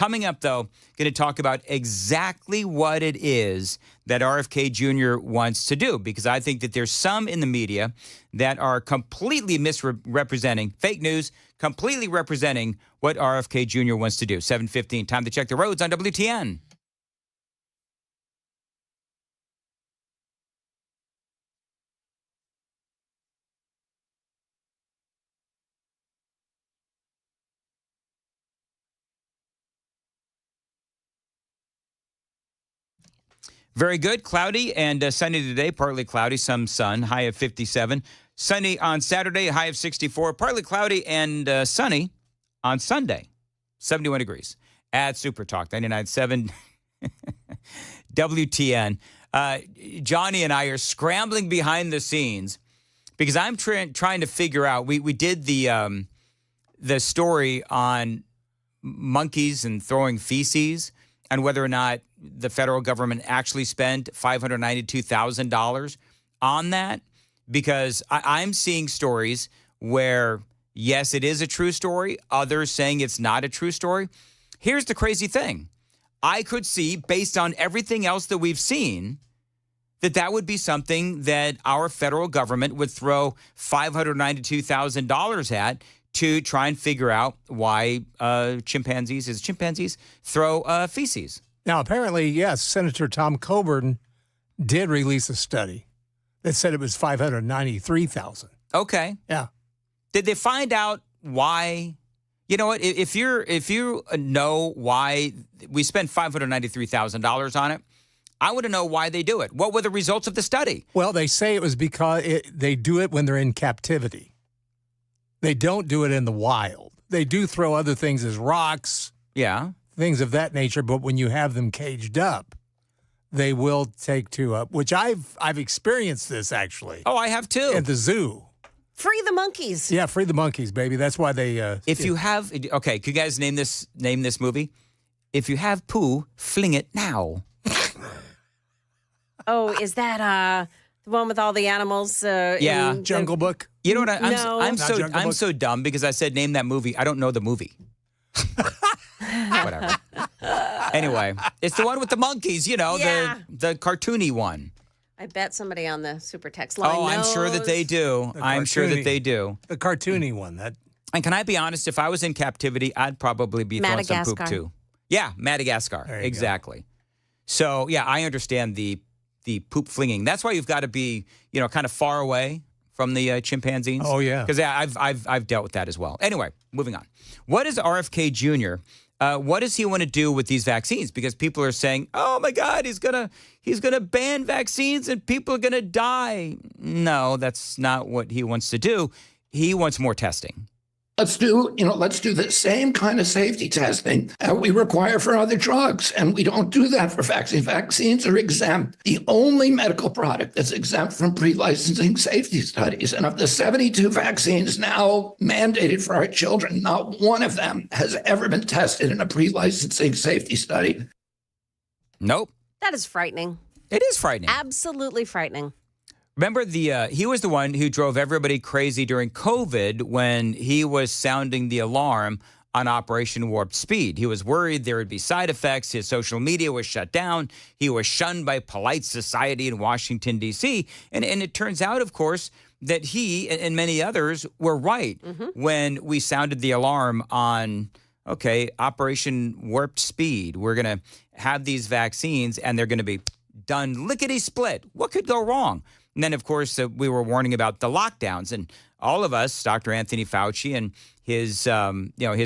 Coming up, though, going to talk about exactly what it is that RFK Jr. wants to do, because I think that there's some in the media that are completely misrepresenting, fake news, completely representing what RFK Jr. wants to do. 7:15, time to check the roads on WTN. Very good. Cloudy and sunny today. Partly cloudy, some sun. High of 57. Sunny on Saturday. High of 64. Partly cloudy and sunny on Sunday. 71 degrees. At Super Talk 99.7 WTN. Johnny and I are scrambling behind the scenes because I'm trying to figure out. We did the story on monkeys and throwing feces and whether or not the federal government actually spent $592,000 on that, because I'm seeing stories where, yes, it is a true story, others saying it's not a true story. Here's the crazy thing. I could see, based on everything else that we've seen, that would be something that our federal government would throw $592,000 at to try and figure out why chimpanzees throw feces. Now, apparently, yes, Senator Tom Coburn did release a study that said it was $593,000. Okay. Yeah. Did they find out why? You know what? If you know why we spent $593,000 on it, I want to know why they do it. What were the results of the study? Well, they say it was because they do it when they're in captivity. They don't do it in the wild. They do throw other things as rocks. Yeah. Things of that nature, but when you have them caged up, they will take to up, which I've experienced this actually. Oh, I have too. At the zoo. Free the monkeys. Yeah, free the monkeys, baby. That's why they you have okay, could you guys name this movie? If you have poo, fling it now. Oh, is that the one with all the animals? Yeah, Jungle Book. You know what? No. I'm so dumb because I said name that movie. I don't know the movie. Whatever. Anyway, it's the one with the monkeys, Yeah. the cartoony one. I bet somebody on the super text line knows. I'm sure that they do. I'm sure that they do. The cartoony one. And can I be honest? If I was in captivity, I'd probably be throwing some poop too. Yeah, Madagascar. Exactly. Go. So, yeah, I understand the poop flinging. That's why you've got to be, kind of far away from the chimpanzees. Oh, yeah. Because I've dealt with that as well. Anyway, moving on. What is RFK Jr.? What does he want to do with these vaccines? Because people are saying, "Oh my God, he's gonna ban vaccines and people are gonna die." No, that's not what he wants to do. He wants more testing. Let's do the same kind of safety testing that we require for other drugs. And we don't do that for vaccines. Vaccines are exempt. The only medical product that's exempt from pre-licensing safety studies. And of the 72 vaccines now mandated for our children, not one of them has ever been tested in a pre-licensing safety study. Nope. That is frightening. It is frightening. Absolutely frightening. Remember, he was the one who drove everybody crazy during COVID when he was sounding the alarm on Operation Warp Speed. He was worried there would be side effects. His social media was shut down. He was shunned by polite society in Washington, D.C. And it turns out, of course, that he and many others were right when we sounded the alarm on, Operation Warp Speed. We're going to have these vaccines, and they're going to be done lickety-split. What could go wrong? And then, of course, we were warning about the lockdowns, and all of us, Dr. Anthony Fauci and his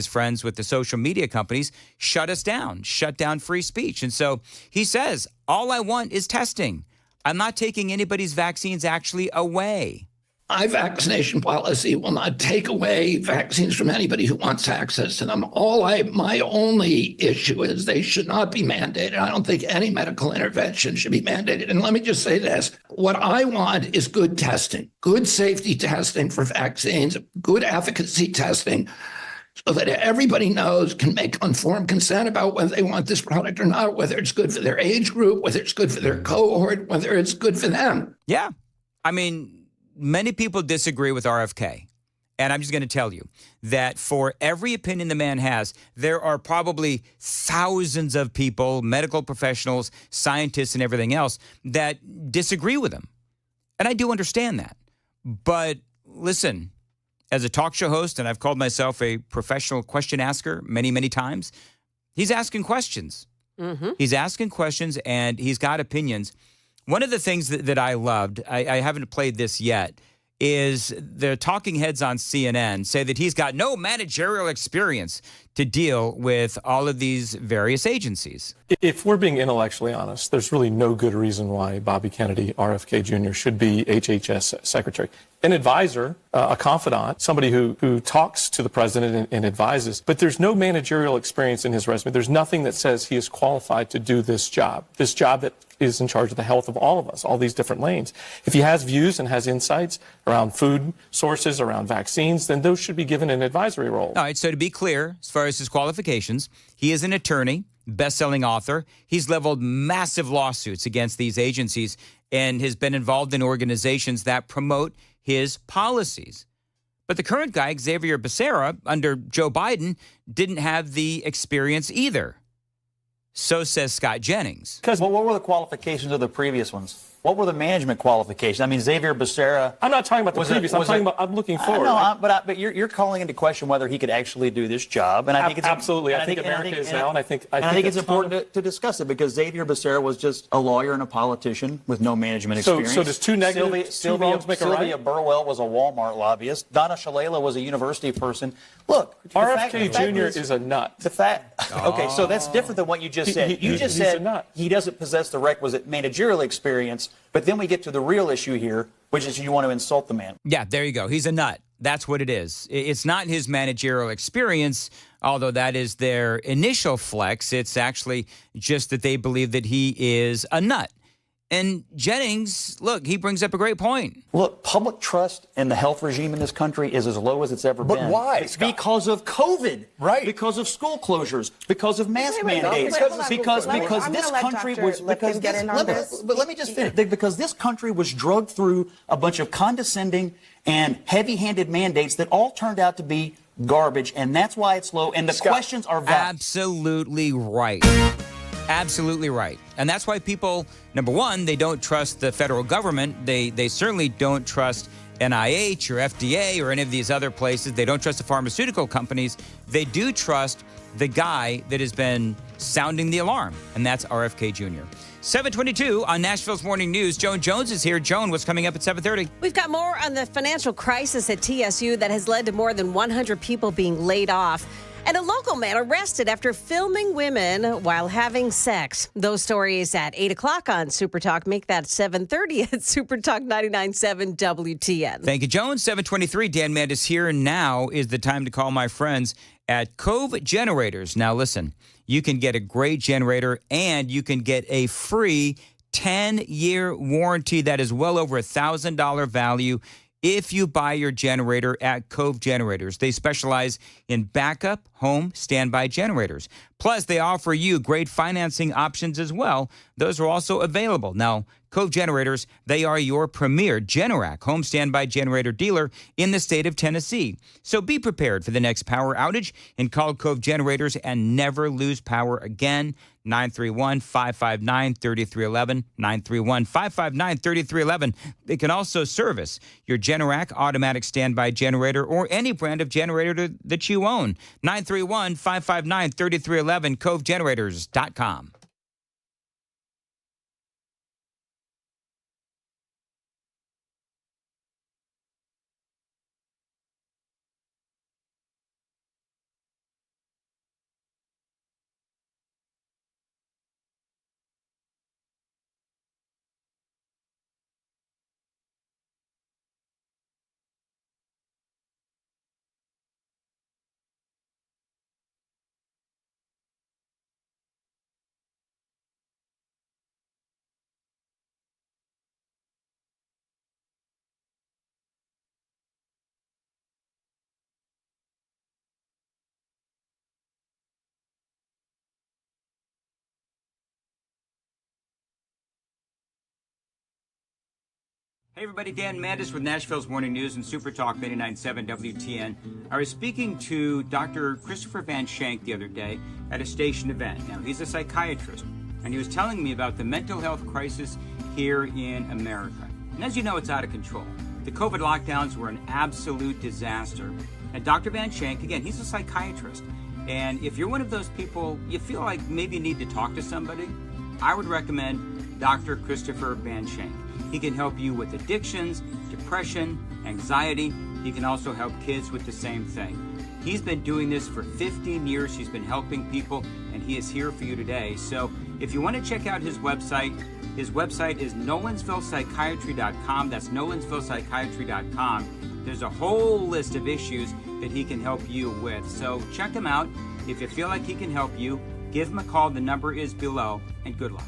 friends with the social media companies, shut down free speech. And so he says, all I want is testing. I'm not taking anybody's vaccines actually away. My vaccination policy will not take away vaccines from anybody who wants access to them. My only issue is they should not be mandated. I don't think any medical intervention should be mandated. And let me just say this. What I want is good testing, good safety testing for vaccines, good efficacy testing, so that everybody can make informed consent about whether they want this product or not, whether it's good for their age group, whether it's good for their cohort, whether it's good for them. Yeah. I mean, many people disagree with RFK. And I'm just going to tell you that for every opinion the man has, there are probably thousands of people, medical professionals, scientists, and everything else that disagree with him. And I do understand that. But listen, as a talk show host, and I've called myself a professional question asker many, many times, he's asking questions. He's asking questions, and he's got opinions. One of the things that I loved, I haven't played this yet, is the talking heads on CNN say that he's got no managerial experience to deal with all of these various agencies. If we're being intellectually honest, there's really no good reason why Bobby Kennedy, RFK Jr., should be HHS secretary. An advisor, a confidant, somebody who talks to the president and advises, but there's no managerial experience in his resume. There's nothing that says he is qualified to do this job that is in charge of the health of all of us, all these different lanes. If he has views and has insights around food sources, around vaccines, then those should be given an advisory role. All right, so to be clear, as far as his qualifications, he is an attorney, best-selling author. He's leveled massive lawsuits against these agencies and has been involved in organizations that promote his policies. But the current guy, Xavier Becerra, under Joe Biden, didn't have the experience either. So says Scott Jennings. Because what were the qualifications of the previous ones? What were the management qualifications? I mean, Xavier Becerra. I'm not talking about the previous. I'm looking forward. But you're calling into question whether he could actually do this job, and I think it's absolutely. I think America is now, and I think it's important to discuss it because Xavier Becerra was just a lawyer and a politician with no management experience. So does two negatives, two wrongs make a right? Sylvia Burwell was a Walmart lobbyist. Donna Shalala was a university person. Look, RFK Jr. is a nut. Okay, so that's different than what you just said. You just said he doesn't possess the requisite managerial experience. But then we get to the real issue here, which is you want to insult the man. Yeah, there you go. He's a nut. That's what it is. It's not his managerial experience, although that is their initial flex. It's actually just that they believe that he is a nut. And Jennings, look, he brings up a great point. Look, public trust in the health regime in this country is as low as it's ever been. But why? It's because of COVID. Right. Because of school closures. Because of mask mandates. Because this country was... But let me just finish. Because this country was drugged through a bunch of condescending and heavy-handed mandates that all turned out to be garbage, and that's why it's low, and the questions are valid. Absolutely right. Absolutely right. And that's why people, number one, they don't trust the federal government. They certainly don't trust NIH or FDA or any of these other places. They don't trust the pharmaceutical companies. They do trust the guy that has been sounding the alarm, and that's RFK Jr. 722 on Nashville's Morning News. Joan Jones is here. Joan, what's coming up at 7:30? We've got more on the financial crisis at TSU that has led to more than 100 people being laid off. And a local man arrested after filming women while having sex. Those stories at 8 o'clock on Super Talk. Make that 7:30 at Super Talk 99.7 WTN. Thank you, Joan. 723, Dan Mandis here. Now is the time to call my friends at Cove Generators. Now, listen, you can get a great generator and you can get a free 10-year warranty that is well over $1,000 value if you buy your generator at Cove Generators. They specialize in backup, home, standby generators. Plus, they offer you great financing options as well. Those are also available. Now, Cove Generators, they are your premier Generac home standby generator dealer in the state of Tennessee. So be prepared for the next power outage and call Cove Generators and never lose power again. 931-559-3311, 931-559-3311. They can also service your Generac automatic standby generator or any brand of generator that you own. 931-559-3311, covegenerators.com. Hey everybody, Dan Mandis with Nashville's Morning News and Super Talk 99.7 WTN. I was speaking to Dr. Christopher Van Shank the other day at a station event. Now, he's a psychiatrist, and he was telling me about the mental health crisis here in America. And as you know, it's out of control. The COVID lockdowns were an absolute disaster. And Dr. Van Shank, again, he's a psychiatrist. And if you're one of those people, you feel like maybe you need to talk to somebody, I would recommend Dr. Christopher Van Shank. He can help you with addictions, depression, anxiety. He can also help kids with the same thing. He's been doing this for 15 years. He's been helping people, and he is here for you today. So if you want to check out his website is nolensvillepsychiatry.com. That's nolensvillepsychiatry.com. There's a whole list of issues that he can help you with. So check him out. If you feel like he can help you, give him a call. The number is below, and good luck.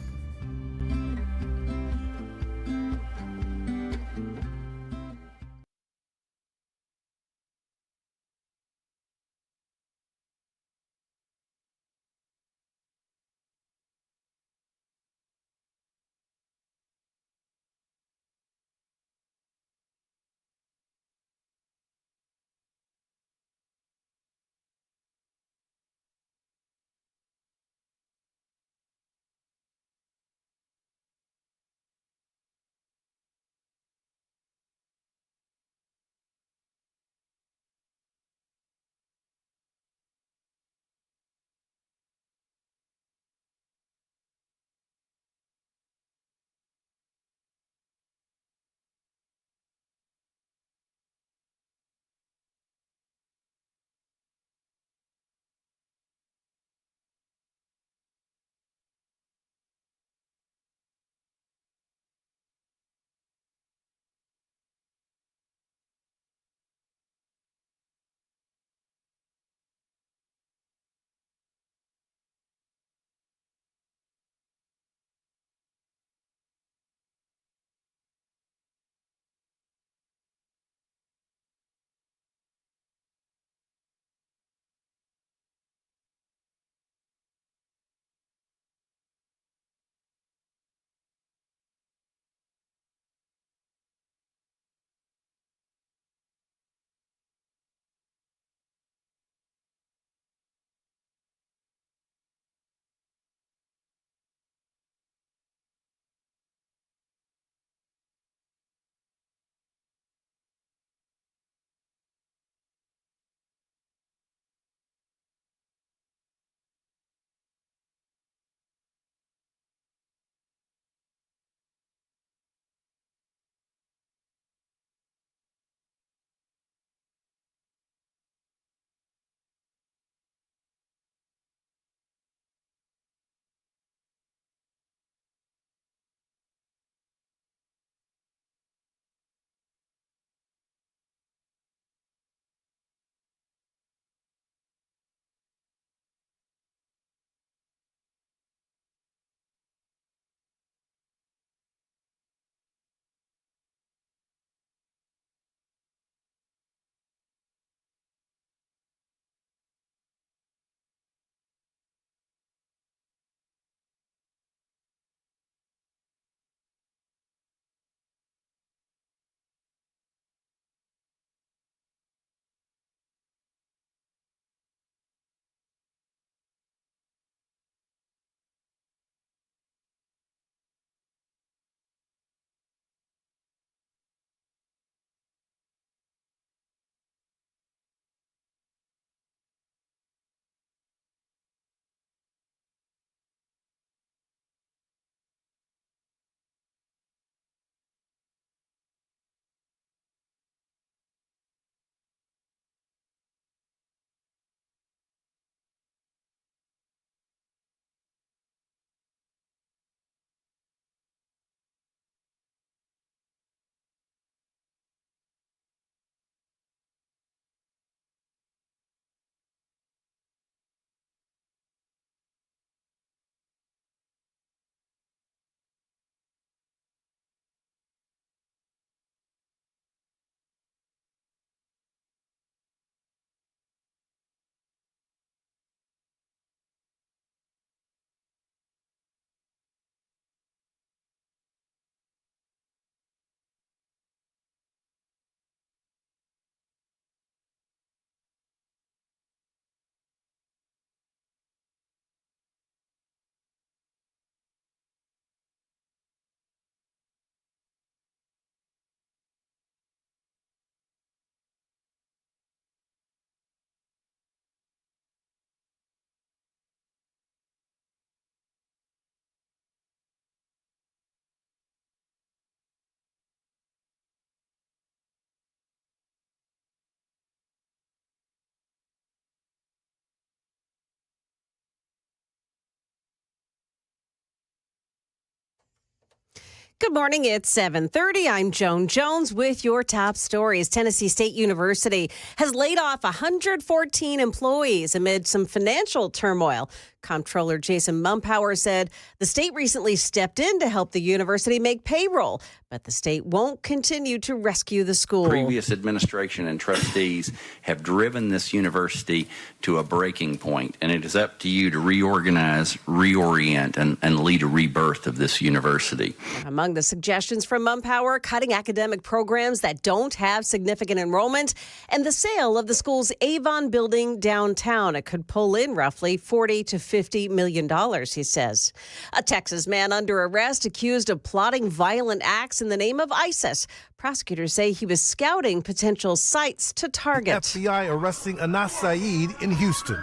Good morning. It's 7:30. I'm Joan Jones with your top stories. Tennessee State University has laid off 114 employees amid some financial turmoil. Comptroller Jason Mumpower said the state recently stepped in to help the university make payroll, but the state won't continue to rescue the school. Previous administration and trustees have driven this university to a breaking point, and it is up to you to reorganize, reorient, and lead a rebirth of this university. Among the suggestions from Mumpower, cutting academic programs that don't have significant enrollment and the sale of the school's Avon building downtown. It could pull in roughly $40 to $50 million, he says. A Texas man under arrest accused of plotting violent acts in the name of ISIS. Prosecutors say he was scouting potential sites to target. FBI arresting Anas Saeed in Houston,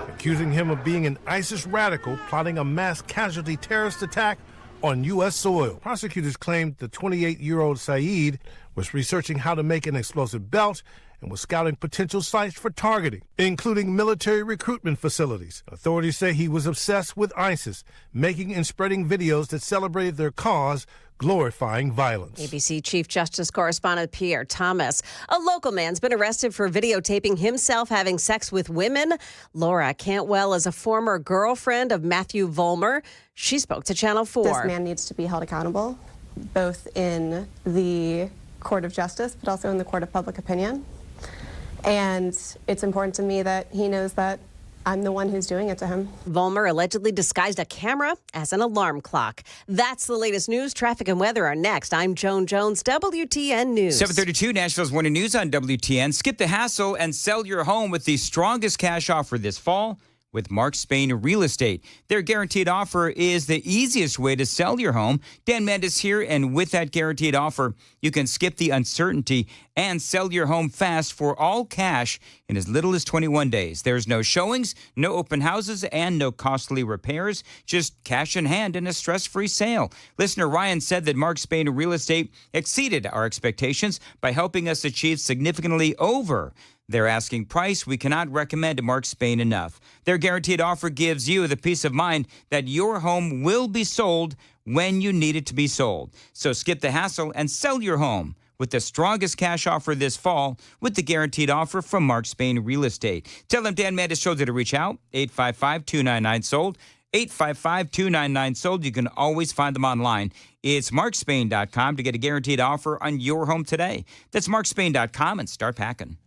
accusing him of being an ISIS radical plotting a mass casualty terrorist attack on U.S. soil. Prosecutors claimed the 28-year-old Saeed was researching how to make an explosive belt and was scouting potential sites for targeting, including military recruitment facilities. Authorities say he was obsessed with ISIS, making and spreading videos that celebrated their cause, glorifying violence. ABC Chief Justice correspondent Pierre Thomas. A local man's been arrested for videotaping himself having sex with women. Laura Cantwell is a former girlfriend of Matthew Vollmer. She spoke to Channel 4. This man needs to be held accountable, both in the court of justice, but also in the court of public opinion. And it's important to me that he knows that I'm the one who's doing it to him. Vollmer allegedly disguised a camera as an alarm clock. That's the latest news. Traffic and weather are next. I'm Joan Jones, WTN News. 7:32, Nashville's Morning News on WTN. Skip the hassle and sell your home with the strongest cash offer this fall with Mark Spain Real Estate. Their guaranteed offer is the easiest way to sell your home. Dan Mandis here, and with that guaranteed offer, you can skip the uncertainty and sell your home fast for all cash in as little as 21 days. There's no showings, no open houses, and no costly repairs. Just cash in hand and a stress-free sale. Listener Ryan said that Mark Spain Real Estate exceeded our expectations by helping us achieve significantly over their asking price. We cannot recommend Mark Spain enough. Their guaranteed offer gives you the peace of mind that your home will be sold when you need it to be sold. So skip the hassle and sell your home with the strongest cash offer this fall with the guaranteed offer from Mark Spain Real Estate. Tell them Dan Mandis showed you to reach out, 855-299-SOLD. 855-299-SOLD. You can always find them online. It's markspain.com to get a guaranteed offer on your home today. That's markspain.com and start packing.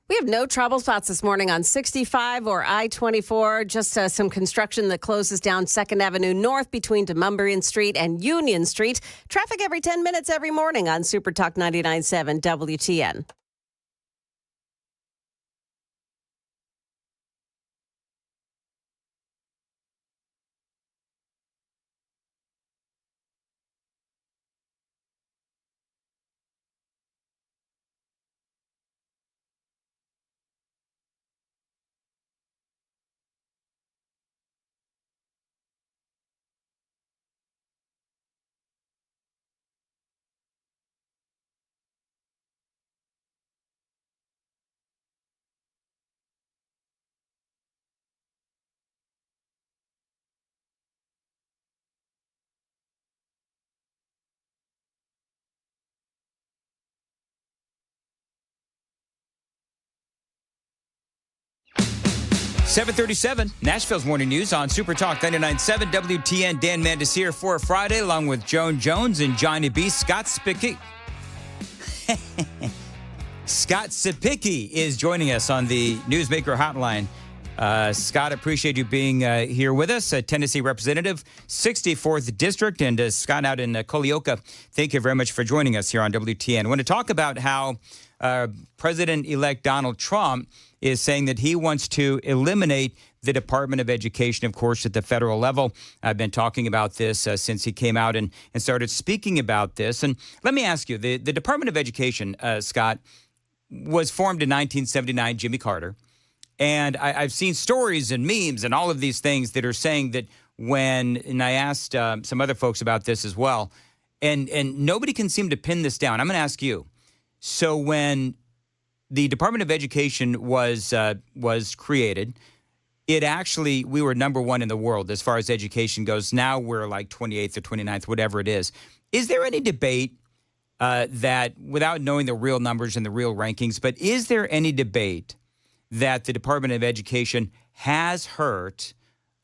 We have no trouble spots this morning on 65 or I-24. Just some construction that closes down 2nd Avenue North between Demumbrian Street and Union Street. Traffic every 10 minutes every morning on Super Talk 99.7 WTN. .737, Nashville's Morning News on Super Talk 99.7 WTN. Dan Mandis here for a Friday, along with Joan Jones and Johnny B. Scott Spicky. Scott Spicky is joining us on the Newsmaker Hotline. Scott, appreciate you being here with us. A Tennessee representative, 64th District, and Scott out in Colioca. Thank you very much for joining us here on WTN. I want to talk about how President-elect Donald Trump is saying that he wants to eliminate the Department of Education, of course, at the federal level. I've been talking about this since he came out and started speaking about this. And let me ask you, the Department of Education, Scott, was formed in 1979, Jimmy Carter. And I've seen stories and memes and all of these things that are saying that and I asked some other folks about this as well, and nobody can seem to pin this down. I'm going to ask you. So when the Department of Education was created, we were number one in the world as far as education goes. Now we're like 28th or 29th, whatever it is. Is there any debate that, without knowing the real numbers and the real rankings, but is there any debate that the Department of Education has hurt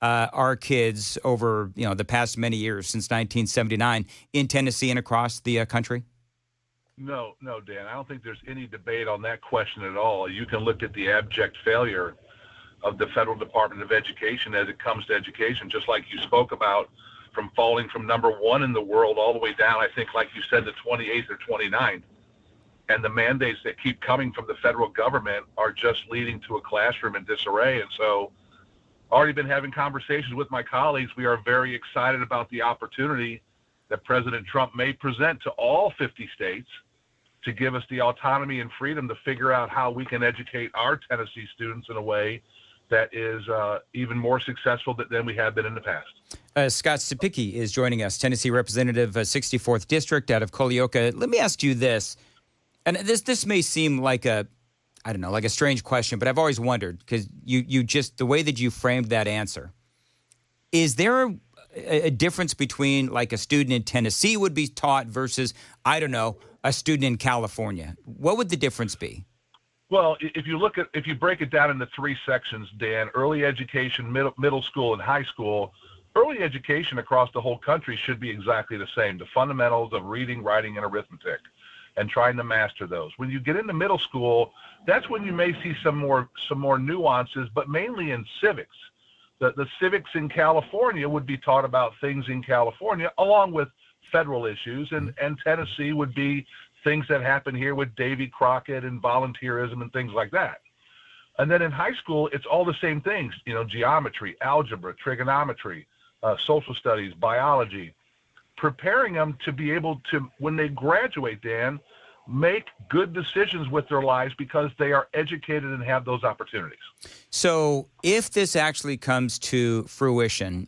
our kids over the past many years since 1979 in Tennessee and across the country? No, Dan. I don't think there's any debate on that question at all. You can look at the abject failure of the federal Department of Education as it comes to education, just like you spoke about, from falling from number one in the world all the way down, I think, like you said, to 28th or 29th. And the mandates that keep coming from the federal government are just leading to a classroom in disarray. And so, already been having conversations with my colleagues. We are very excited about the opportunity that President Trump may present to all 50 states to give us the autonomy and freedom to figure out how we can educate our Tennessee students in a way that is even more successful than we have been in the past. Scott Spicky is joining us, Tennessee Representative, 64th District out of Colioca. Let me ask you this, and this may seem like a strange question, but I've always wondered, because you just, the way that you framed that answer, is there a difference between like a student in Tennessee would be taught versus, a student in California? What would the difference be? Well, if you break it down into three sections, Dan, early education, middle school, and high school, early education across the whole country should be exactly the same. The fundamentals of reading, writing, and arithmetic, and trying to master those. When you get into middle school, that's when you may see some more nuances, but mainly in civics. The civics in California would be taught about things in California, along with federal issues, and Tennessee would be things that happen here with Davy Crockett and volunteerism and things like that. And then in high school, it's all the same things, geometry, algebra, trigonometry, social studies, biology, preparing them to be able to, when they graduate, Dan, make good decisions with their lives because they are educated and have those opportunities. So if this actually comes to fruition,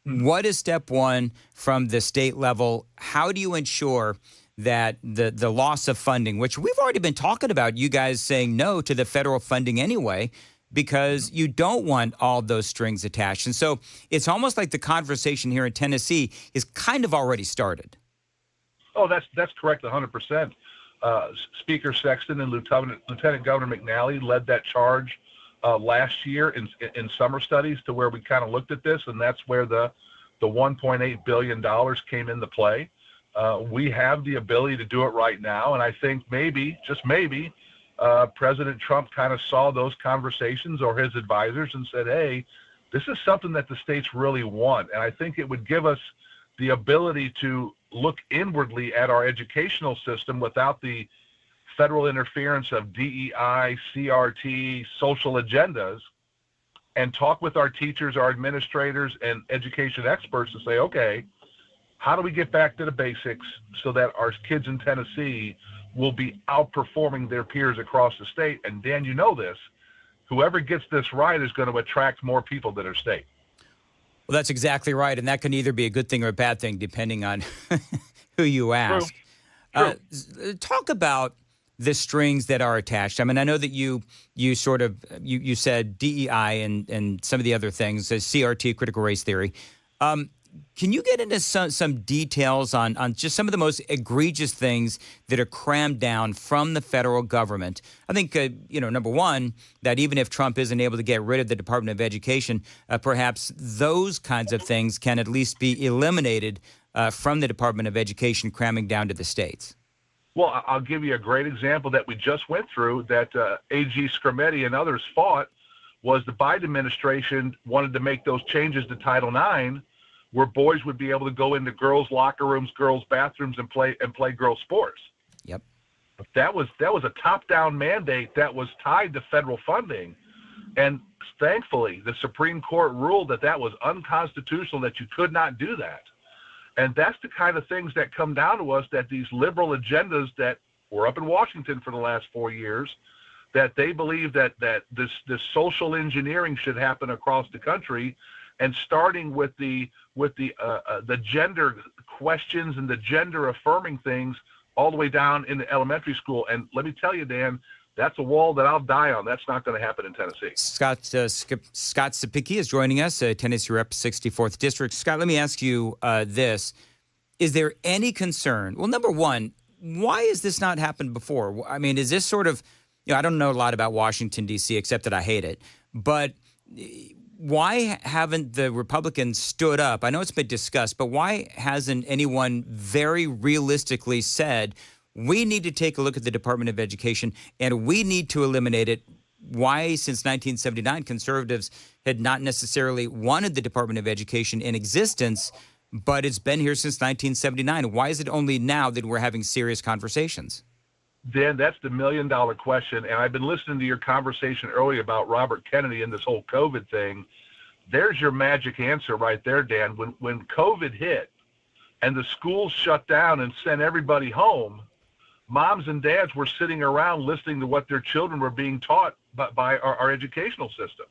what is step one from the state level? How do you ensure that the loss of funding, which we've already been talking about, you guys saying no to the federal funding anyway, because you don't want all those strings attached. And so it's almost like the conversation here in Tennessee is kind of already started. Oh, that's correct, 100%. Speaker Sexton and Lieutenant Governor McNally led that charge last year in summer studies, to where we kind of looked at this, and that's where the $1.8 billion came into play. We have the ability to do it right now, and I think maybe, just maybe, President Trump kind of saw those conversations, or his advisors, and said, hey, this is something that the states really want. And I think it would give us the ability to look inwardly at our educational system without the federal interference of DEI, CRT, social agendas, and talk with our teachers, our administrators, and education experts to say, okay, how do we get back to the basics so that our kids in Tennessee will be outperforming their peers across the state? And Dan, you know this, whoever gets this right is going to attract more people to their state. Well, that's exactly right. And that can either be a good thing or a bad thing, depending on who you ask. True. Talk about the strings that are attached. I mean, I know that you sort of, you said DEI and some of the other things, CRT, critical race theory. Can you get into some details on just some of the most egregious things that are crammed down from the federal government? I think, number one, that even if Trump isn't able to get rid of the Department of Education, perhaps those kinds of things can at least be eliminated from the Department of Education cramming down to the states. Well, I'll give you a great example that we just went through that AG Scrimetti and others fought. Was the Biden administration wanted to make those changes to Title IX, where boys would be able to go into girls' locker rooms, girls' bathrooms, and play girls' sports. Yep. That was a top-down mandate that was tied to federal funding, and thankfully the Supreme Court ruled that was unconstitutional, that you could not do that. And that's the kind of things that come down to us, that these liberal agendas that were up in Washington for the last 4 years, that they believe that this social engineering should happen across the country, and starting with the gender questions and the gender affirming things all the way down into elementary school. And let me tell you, Dan, that's a wall that I'll die on. That's not going to happen in Tennessee. Scott Cepicky is joining us, Tennessee Rep. 64th District. Scott, let me ask you this. Is there any concern? Well, number one, why has this not happened before? I mean, is this sort of, I don't know a lot about Washington, D.C., except that I hate it. But why haven't the Republicans stood up? I know it's been discussed, but why hasn't anyone very realistically said, we need to take a look at the Department of Education and we need to eliminate it? Why, since 1979, conservatives had not necessarily wanted the Department of Education in existence, but it's been here since 1979. Why is it only now that we're having serious conversations? Dan, that's the million-dollar question. And I've been listening to your conversation earlier about Robert Kennedy and this whole COVID thing. There's your magic answer right there, Dan. When COVID hit and the schools shut down and sent everybody home, moms and dads were sitting around listening to what their children were being taught by our educational system.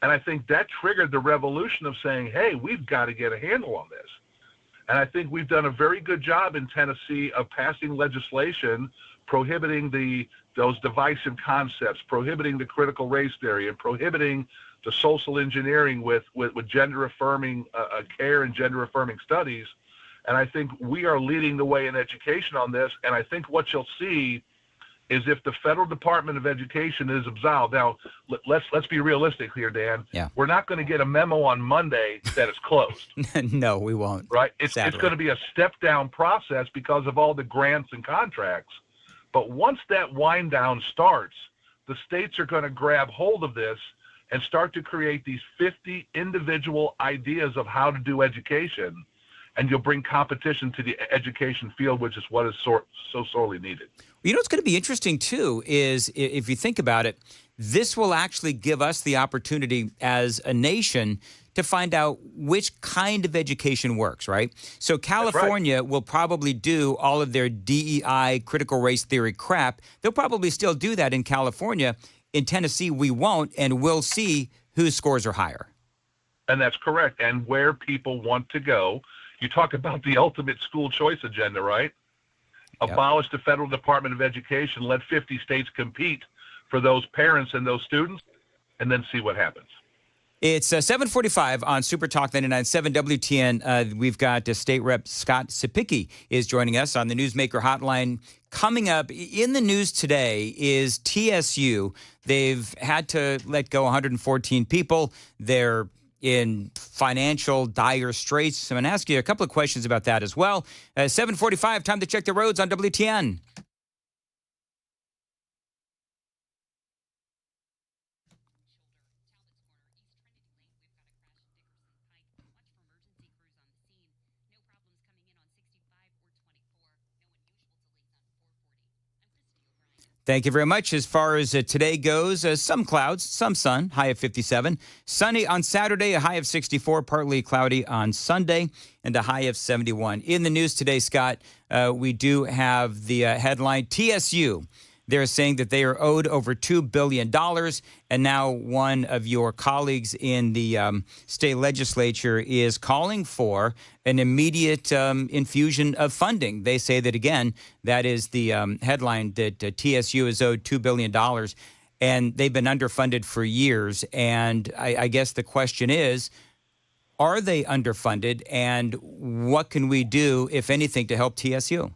And I think that triggered the revolution of saying, hey, we've got to get a handle on this. And I think we've done a very good job in Tennessee of passing legislation prohibiting those divisive concepts, prohibiting the critical race theory, and prohibiting the social engineering with gender-affirming care and gender-affirming studies. And I think we are leading the way in education on this. And I think what you'll see is if the federal Department of Education is absolved. Now, let's be realistic here, Dan. Yeah. We're not going to get a memo on Monday that it's closed. No, we won't. Right? It's going to be a step-down process because of all the grants and contracts. But once that wind down starts, the states are going to grab hold of this and start to create these 50 individual ideas of how to do education. And you'll bring competition to the education field, which is what is so sorely needed. You know what's going to be interesting, too, is if you think about it, this will actually give us the opportunity as a nation to find out which kind of education works, right? So California will probably do all of their DEI, critical race theory crap. They'll probably still do that in California. In Tennessee, we won't, and we'll see whose scores are higher. And that's correct. And where people want to go. You talk about the ultimate school choice agenda, right? Yep. Abolish the federal Department of Education, let 50 states compete for those parents and those students, and then see what happens. It's 7:45 on Super Talk 99.7 WTN. We've got State Rep. Scott Cepicky is joining us on the Newsmaker Hotline. Coming up in the news today is TSU. They've had to let go 114 people. They're in financial dire straits. I'm going to ask you a couple of questions about that as well. 7:45, time to check the roads on WTN. Thank you very much. As far as today goes, some clouds, some sun, high of 57. Sunny on Saturday, a high of 64, partly cloudy on Sunday, and a high of 71. In the news today, Scott, we do have the headline, TSU. They're saying that they are owed over $2 billion, and now one of your colleagues in the state legislature is calling for an immediate infusion of funding. They say that, again, that is the headline, that TSU is owed $2 billion, and they've been underfunded for years. And I guess the question is, are they underfunded, and what can we do, if anything, to help TSU?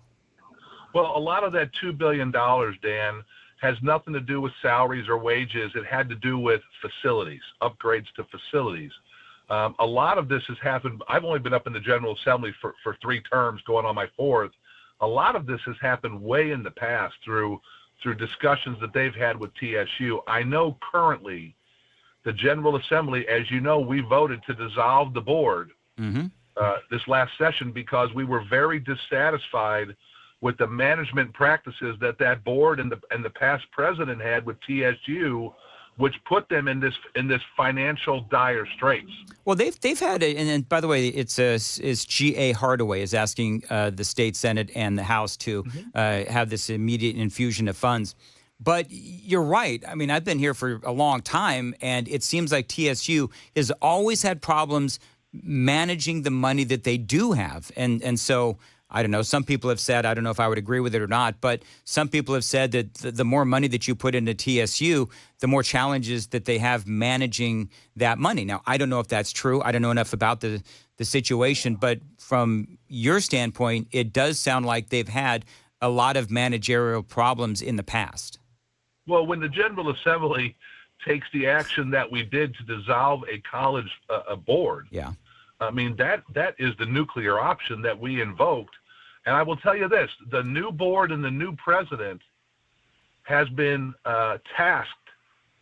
Well, a lot of that $2 billion, Dan, has nothing to do with salaries or wages. It had to do with facilities, upgrades to facilities. A lot of this has happened. I've only been up in the General Assembly for 3 terms, going on my 4th. A lot of this has happened way in the past through discussions that they've had with TSU. I know currently the General Assembly, as you know, we voted to dissolve the board this last session because we were very dissatisfied with the management practices that board and the past president had with TSU, which put them in this financial dire straits. Well, they've had it, and by the way, it's G.A. Hardaway is asking the state Senate and the House to have this immediate infusion of funds. But you're right. I mean, I've been here for a long time, and it seems like TSU has always had problems managing the money that they do have, and so. I don't know. Some people have said, I don't know if I would agree with it or not, but some people have said that the more money that you put into TSU, the more challenges that they have managing that money. Now, I don't know if that's true. I don't know enough about the situation, but from your standpoint, it does sound like they've had a lot of managerial problems in the past. Well, when the General Assembly takes the action that we did to dissolve a college board, I mean, that is the nuclear option that we invoked. And I will tell you this, the new board and the new president has been tasked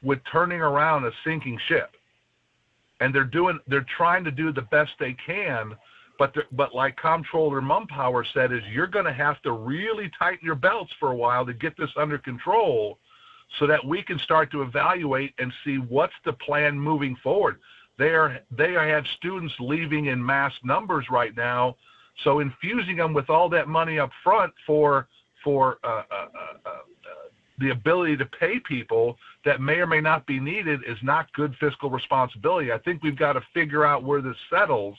with turning around a sinking ship. And they're trying to do the best they can, but like Comptroller Mumpower said, is you're going to have to really tighten your belts for a while to get this under control so that we can start to evaluate and see what's the plan moving forward. They have students leaving in mass numbers right now, so infusing them with all that money up front for the ability to pay people that may or may not be needed is not good fiscal responsibility. I think we've got to figure out where this settles,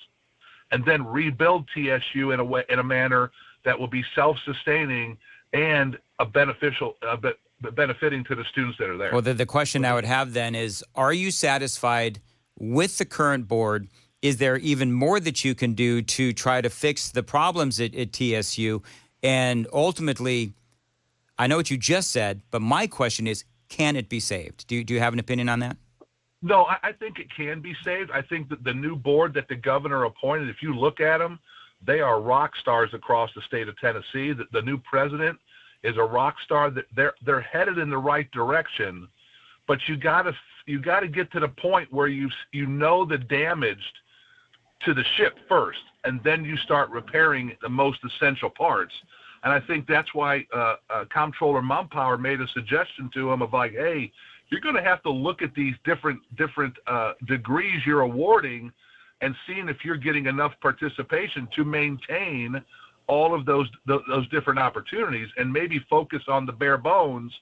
and then rebuild TSU in a manner that will be self-sustaining and benefiting to the students that are there. Well, the question I would have then is: are you satisfied with the current board? Is there even more that you can do to try to fix the problems at TSU? And ultimately, I know what you just said, but my question is, can it be saved? Do you have an opinion on that? No, I think it can be saved. I think that the new board that the governor appointed, if you look at them, they are rock stars across the state of Tennessee. The new president is a rock star. They're headed in the right direction, but you got to get to the point where you know the damage to the ship first, and then you start repairing the most essential parts. And I think that's why Comptroller Mumpower made a suggestion to him of like, hey, you're going to have to look at these different degrees you're awarding and seeing if you're getting enough participation to maintain all of those different opportunities, and maybe focus on the bare bones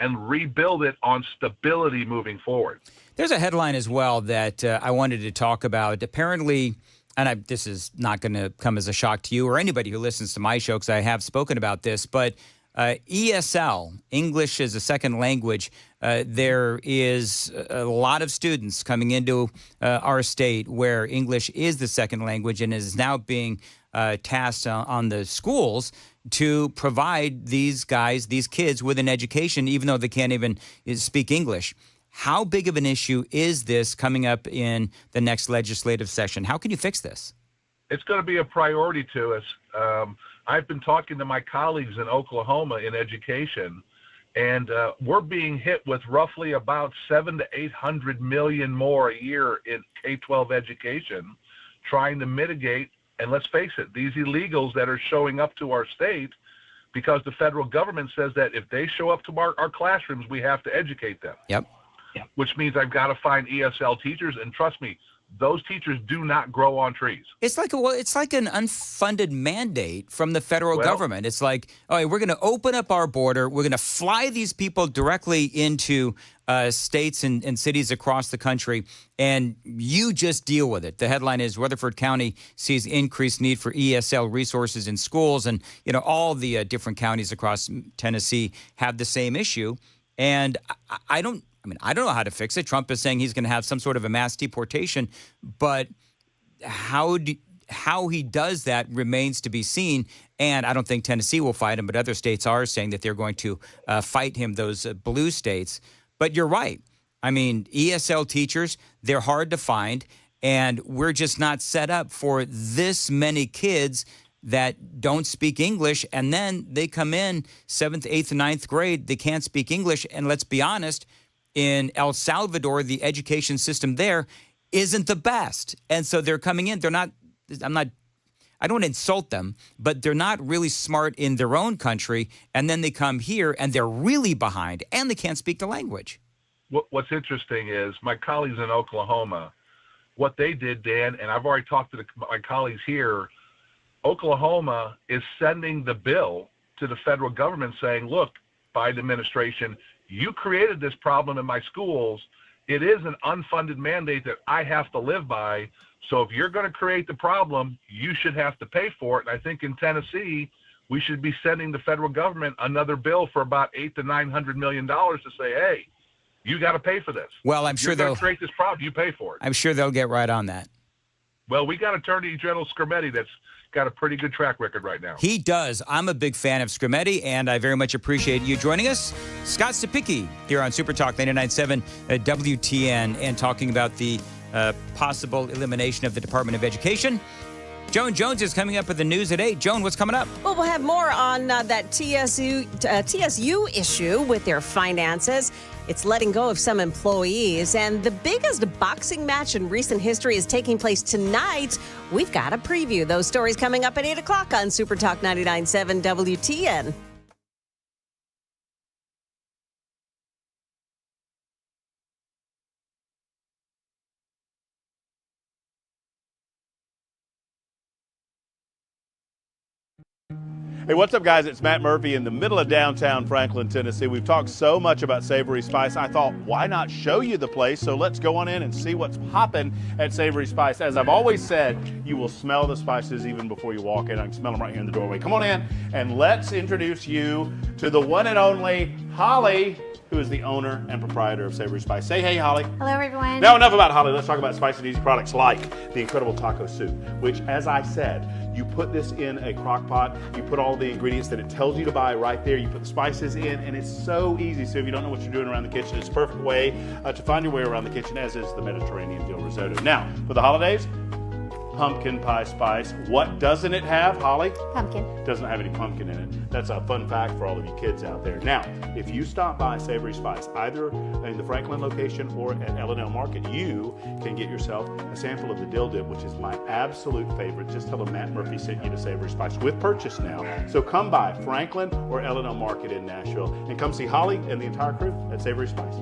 and rebuild it on stability moving forward. There's a headline as well that I wanted to talk about. Apparently, and this is not going to come as a shock to you or anybody who listens to my show, because I have spoken about this, but ESL, English as a second language, there is a lot of students coming into our state where English is the second language, and is now being tasked on the schools to provide these kids with an education, even though they can't even speak English. How big of an issue is this coming up in the next legislative session? How can you fix this? It's going to be a priority to us. I've been talking to my colleagues in Oklahoma in education, and we're being hit with roughly about 700 to 800 million more a year in K-12 education, trying to mitigate. And let's face it, these illegals that are showing up to our state, because the federal government says that if they show up to our classrooms, we have to educate them. Yep. Which means I've got to find ESL teachers, and trust me, those teachers do not grow on trees. It's like an unfunded mandate from the federal government. It's like, all right, we're going to open up our border. We're going to fly these people directly into states and cities across the country, and you just deal with it. The headline is Rutherford County sees increased need for ESL resources in schools, and all the different counties across Tennessee have the same issue. And I don't know how to fix it. Trump is saying he's going to have some sort of a mass deportation, but how he does that remains to be seen. And I don't think Tennessee will fight him, but other states are saying that they're going to fight him, those blue states. But you're right. I mean, ESL teachers, they're hard to find, and we're just not set up for this many kids that don't speak English, and then they come in 7th, 8th, and 9th grade, they can't speak English, and let's be honest, in El Salvador, the education system there isn't the best. And so they're coming in, I don't want to insult them, but they're not really smart in their own country, and then they come here, and they're really behind, and they can't speak the language. What's interesting is my colleagues in Oklahoma, what they did, Dan, and I've already talked to my colleagues here, Oklahoma is sending the bill to the federal government saying, look, Biden administration, you created this problem in my schools. It is an unfunded mandate that I have to live by. So if you're going to create the problem, you should have to pay for it. And I think in Tennessee, we should be sending the federal government another bill for about $800 to $900 million to say, hey, you got to pay for this. Well, I'm sure they'll create this problem. You pay for it. I'm sure they'll get right on that. Well, we got Attorney General Skrmetti that's got a pretty good track record right now. He does. I'm a big fan of Skrmetti, and I very much appreciate you joining us. Scott Sapicki here on Super Talk 99.7 WTN, and talking about the possible elimination of the Department of Education. Joan Jones is coming up with the news at 8. Joan, what's coming up? Well, we'll have more on that TSU issue with their finances. It's letting go of some employees. And the biggest boxing match in recent history is taking place tonight. We've got a preview. Those stories coming up at 8 o'clock on Super Talk 99.7 WTN. Hey, what's up, guys? It's Matt Murphy in the middle of downtown Franklin, Tennessee. We've talked so much about Savory Spice. I thought, why not show you the place? So let's go on in and see what's popping at Savory Spice. As I've always said, you will smell the spices even before you walk in. I can smell them right here in the doorway. Come on in and let's introduce you to the one and only Holly, who is the owner and proprietor of Savory Spice. Say hey, Holly. Hello, everyone. Now, enough about Holly. Let's talk about spicy and easy products like the incredible taco soup, which, as I said, you put this in a crock pot, you put all the ingredients that it tells you to buy right there, you put the spices in, and it's so easy. So if you don't know what you're doing around the kitchen, it's a perfect way to find your way around the kitchen, as is the Mediterranean dill risotto. Now, for the holidays, pumpkin pie spice. What doesn't it have, Holly? Pumpkin. It doesn't have any pumpkin in it. That's a fun fact for all of you kids out there. Now, if you stop by Savory Spice, either in the Franklin location or at L&L Market, you can get yourself a sample of the dill dip, which is my absolute favorite. Just tell them Matt Murphy sent you to Savory Spice with purchase now. So come by Franklin or L&L Market in Nashville and come see Holly and the entire crew at Savory Spice.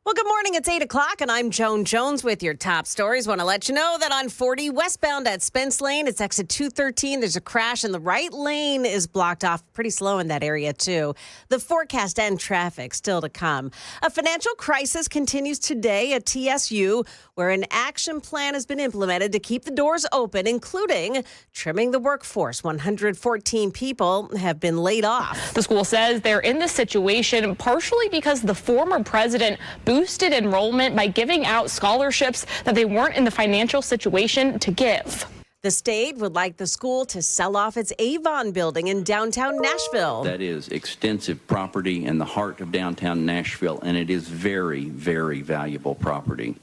Well, good morning. It's 8 o'clock, and I'm Joan Jones with your top stories. Want to let you know that on 40 westbound at Spence Lane, it's exit 213. There's a crash, and the right lane is blocked off. Pretty slow in that area, too. The forecast and traffic still to come. A financial crisis continues today at TSU, where an action plan has been implemented to keep the doors open, including trimming the workforce. 114 people have been laid off. The school says they're in this situation partially because the former president boosted enrollment by giving out scholarships that they weren't in the financial situation to give. The state would like the school to sell off its Avon building in downtown Nashville. That is extensive property in the heart of downtown Nashville, and it is very, very valuable property.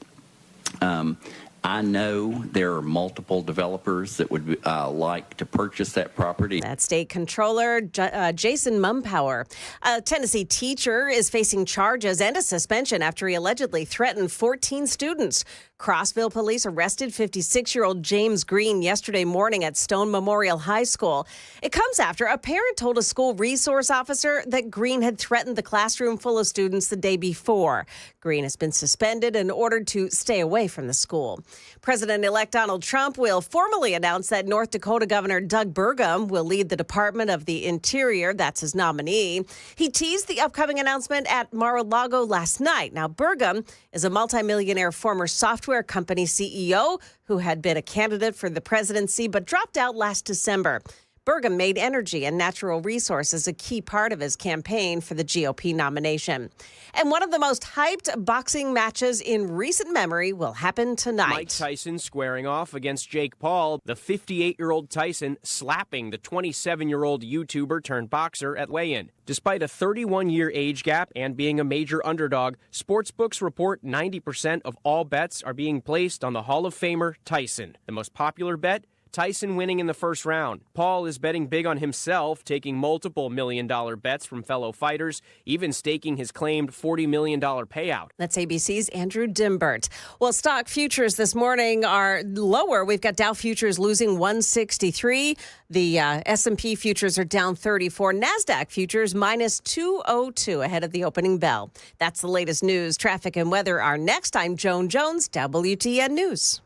I know there are multiple developers that would like to purchase that property. That's State Controller Jason Mumpower. A Tennessee teacher is facing charges and a suspension after he allegedly threatened 14 students. Crossville police arrested 56-year-old James Green yesterday morning at Stone Memorial High School. It comes after a parent told a school resource officer that Green had threatened the classroom full of students the day before. Green has been suspended and ordered to stay away from the school. President-elect Donald Trump will formally announce that North Dakota Governor Doug Burgum will lead the Department of the Interior. That's his nominee. He teased the upcoming announcement at Mar-a-Lago last night. Now, Burgum is a multimillionaire former software company CEO who had been a candidate for the presidency but dropped out last December. Burgum made energy and natural resources a key part of his campaign for the GOP nomination. And one of the most hyped boxing matches in recent memory will happen tonight. Mike Tyson squaring off against Jake Paul, the 58-year-old Tyson slapping the 27-year-old YouTuber turned boxer at weigh-in. Despite a 31-year age gap and being a major underdog, sportsbooks report 90% of all bets are being placed on the Hall of Famer Tyson. The most popular bet? Tyson winning in the first round. Paul is betting big on himself, taking multiple million-dollar bets from fellow fighters, even staking his claimed $40 million payout. That's ABC's Andrew Dimbert. Well, stock futures this morning are lower. We've got Dow futures losing 163. The S&P futures are down 34. NASDAQ futures minus 202 ahead of the opening bell. That's the latest news. Traffic and weather are next. I'm Joan Jones, WTN News.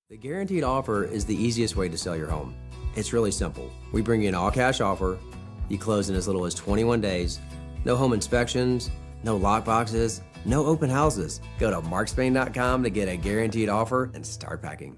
The guaranteed offer is the easiest way to sell your home. It's really simple. We bring you an all-cash offer. You close in as little as 21 days. No home inspections, no lock boxes, no open houses. Go to markspain.com to get a guaranteed offer and start packing.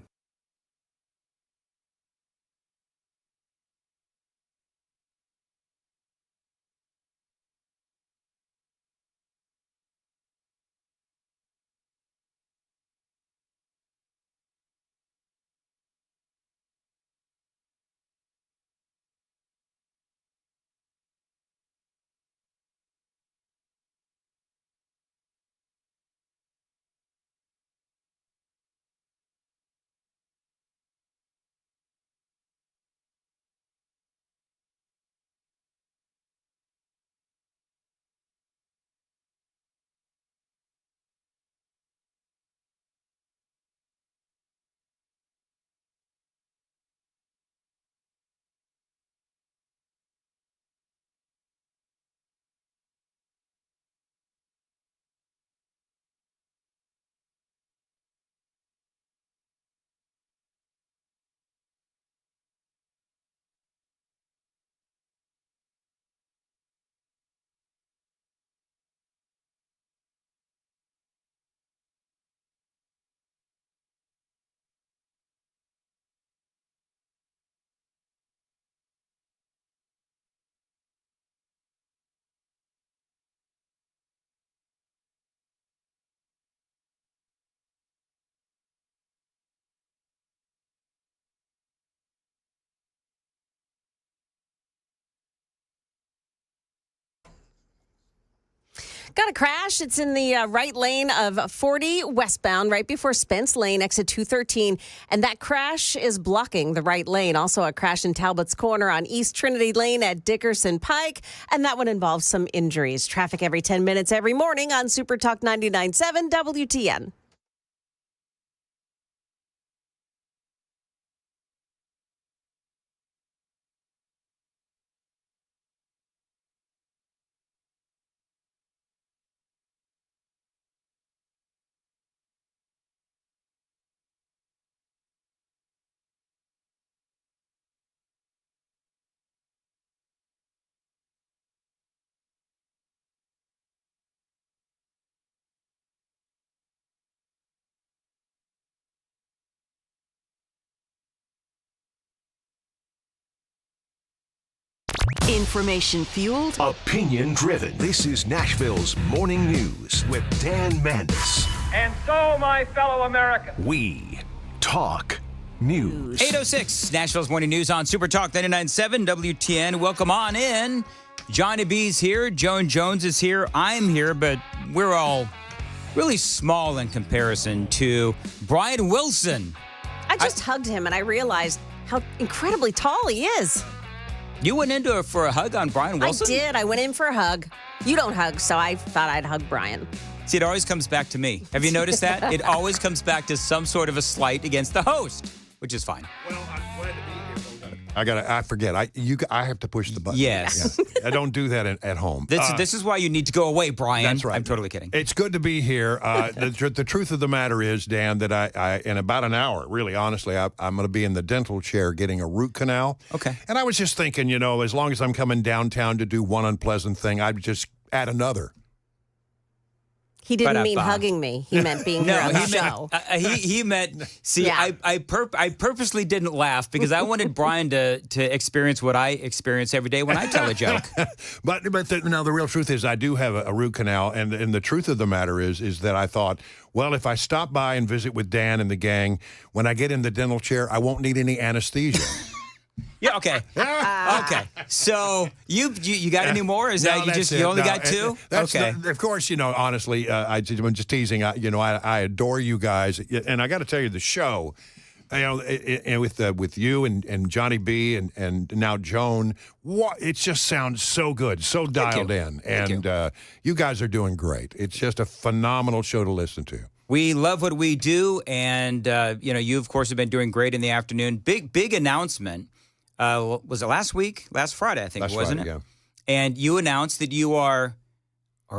Got a crash. It's in the right lane of 40 westbound, right before Spence Lane, exit 213. And that crash is blocking the right lane. Also a crash in Talbot's Corner on East Trinity Lane at Dickerson Pike. And that one involves some injuries. Traffic every 10 minutes every morning on Super Talk 99.7 WTN. Information fueled, opinion driven. This is Nashville's Morning News with Dan Mandis. And so, my fellow Americans, we talk news. 8:06, Nashville's Morning News on Super Talk 99.7 WTN. Welcome on in. Johnny B's here. Joan Jones is here. I'm here, but we're all really small in comparison to Brian Wilson. I just hugged him and I realized how incredibly tall he is. You went into it for a hug on Brian Wilson? I did. I went in for a hug. You don't hug, so I thought I'd hug Brian. See, it always comes back to me. Have you noticed that? It always comes back to some sort of a slight against the host, which is fine. Well, I'm glad to be here. I forget. I have to push the button. Yes. Yeah. I don't do that at home. This is why you need to go away, Brian. That's right. I'm totally kidding. It's good to be here. The truth of the matter is, Dan, that I in about an hour, really, honestly, I'm going to be in the dental chair getting a root canal. Okay. And I was just thinking, as long as I'm coming downtown to do one unpleasant thing, I'd just add another. He didn't mean hugging me. He meant being here on the show. He meant. See, Yeah. I purposely didn't laugh because I wanted Brian to experience what I experience every day when I tell a joke. But the real truth is, I do have a root canal, and the truth of the matter is that I thought, well, if I stop by and visit with Dan and the gang, when I get in the dental chair, I won't need any anesthesia. Yeah. Okay. Okay. So you got any more? Is that you only got two? Okay. Of course, honestly, I'm just teasing. I adore you guys, and I got to tell you, the show, with you and Johnny B and now Joan, it just sounds so good, so dialed in, and you guys are doing great. It's just a phenomenal show to listen to. We love what we do, and you of course have been doing great in the afternoon. Big announcement. Was it last week? Last Friday, I think, wasn't it? Yeah. And you announced that you are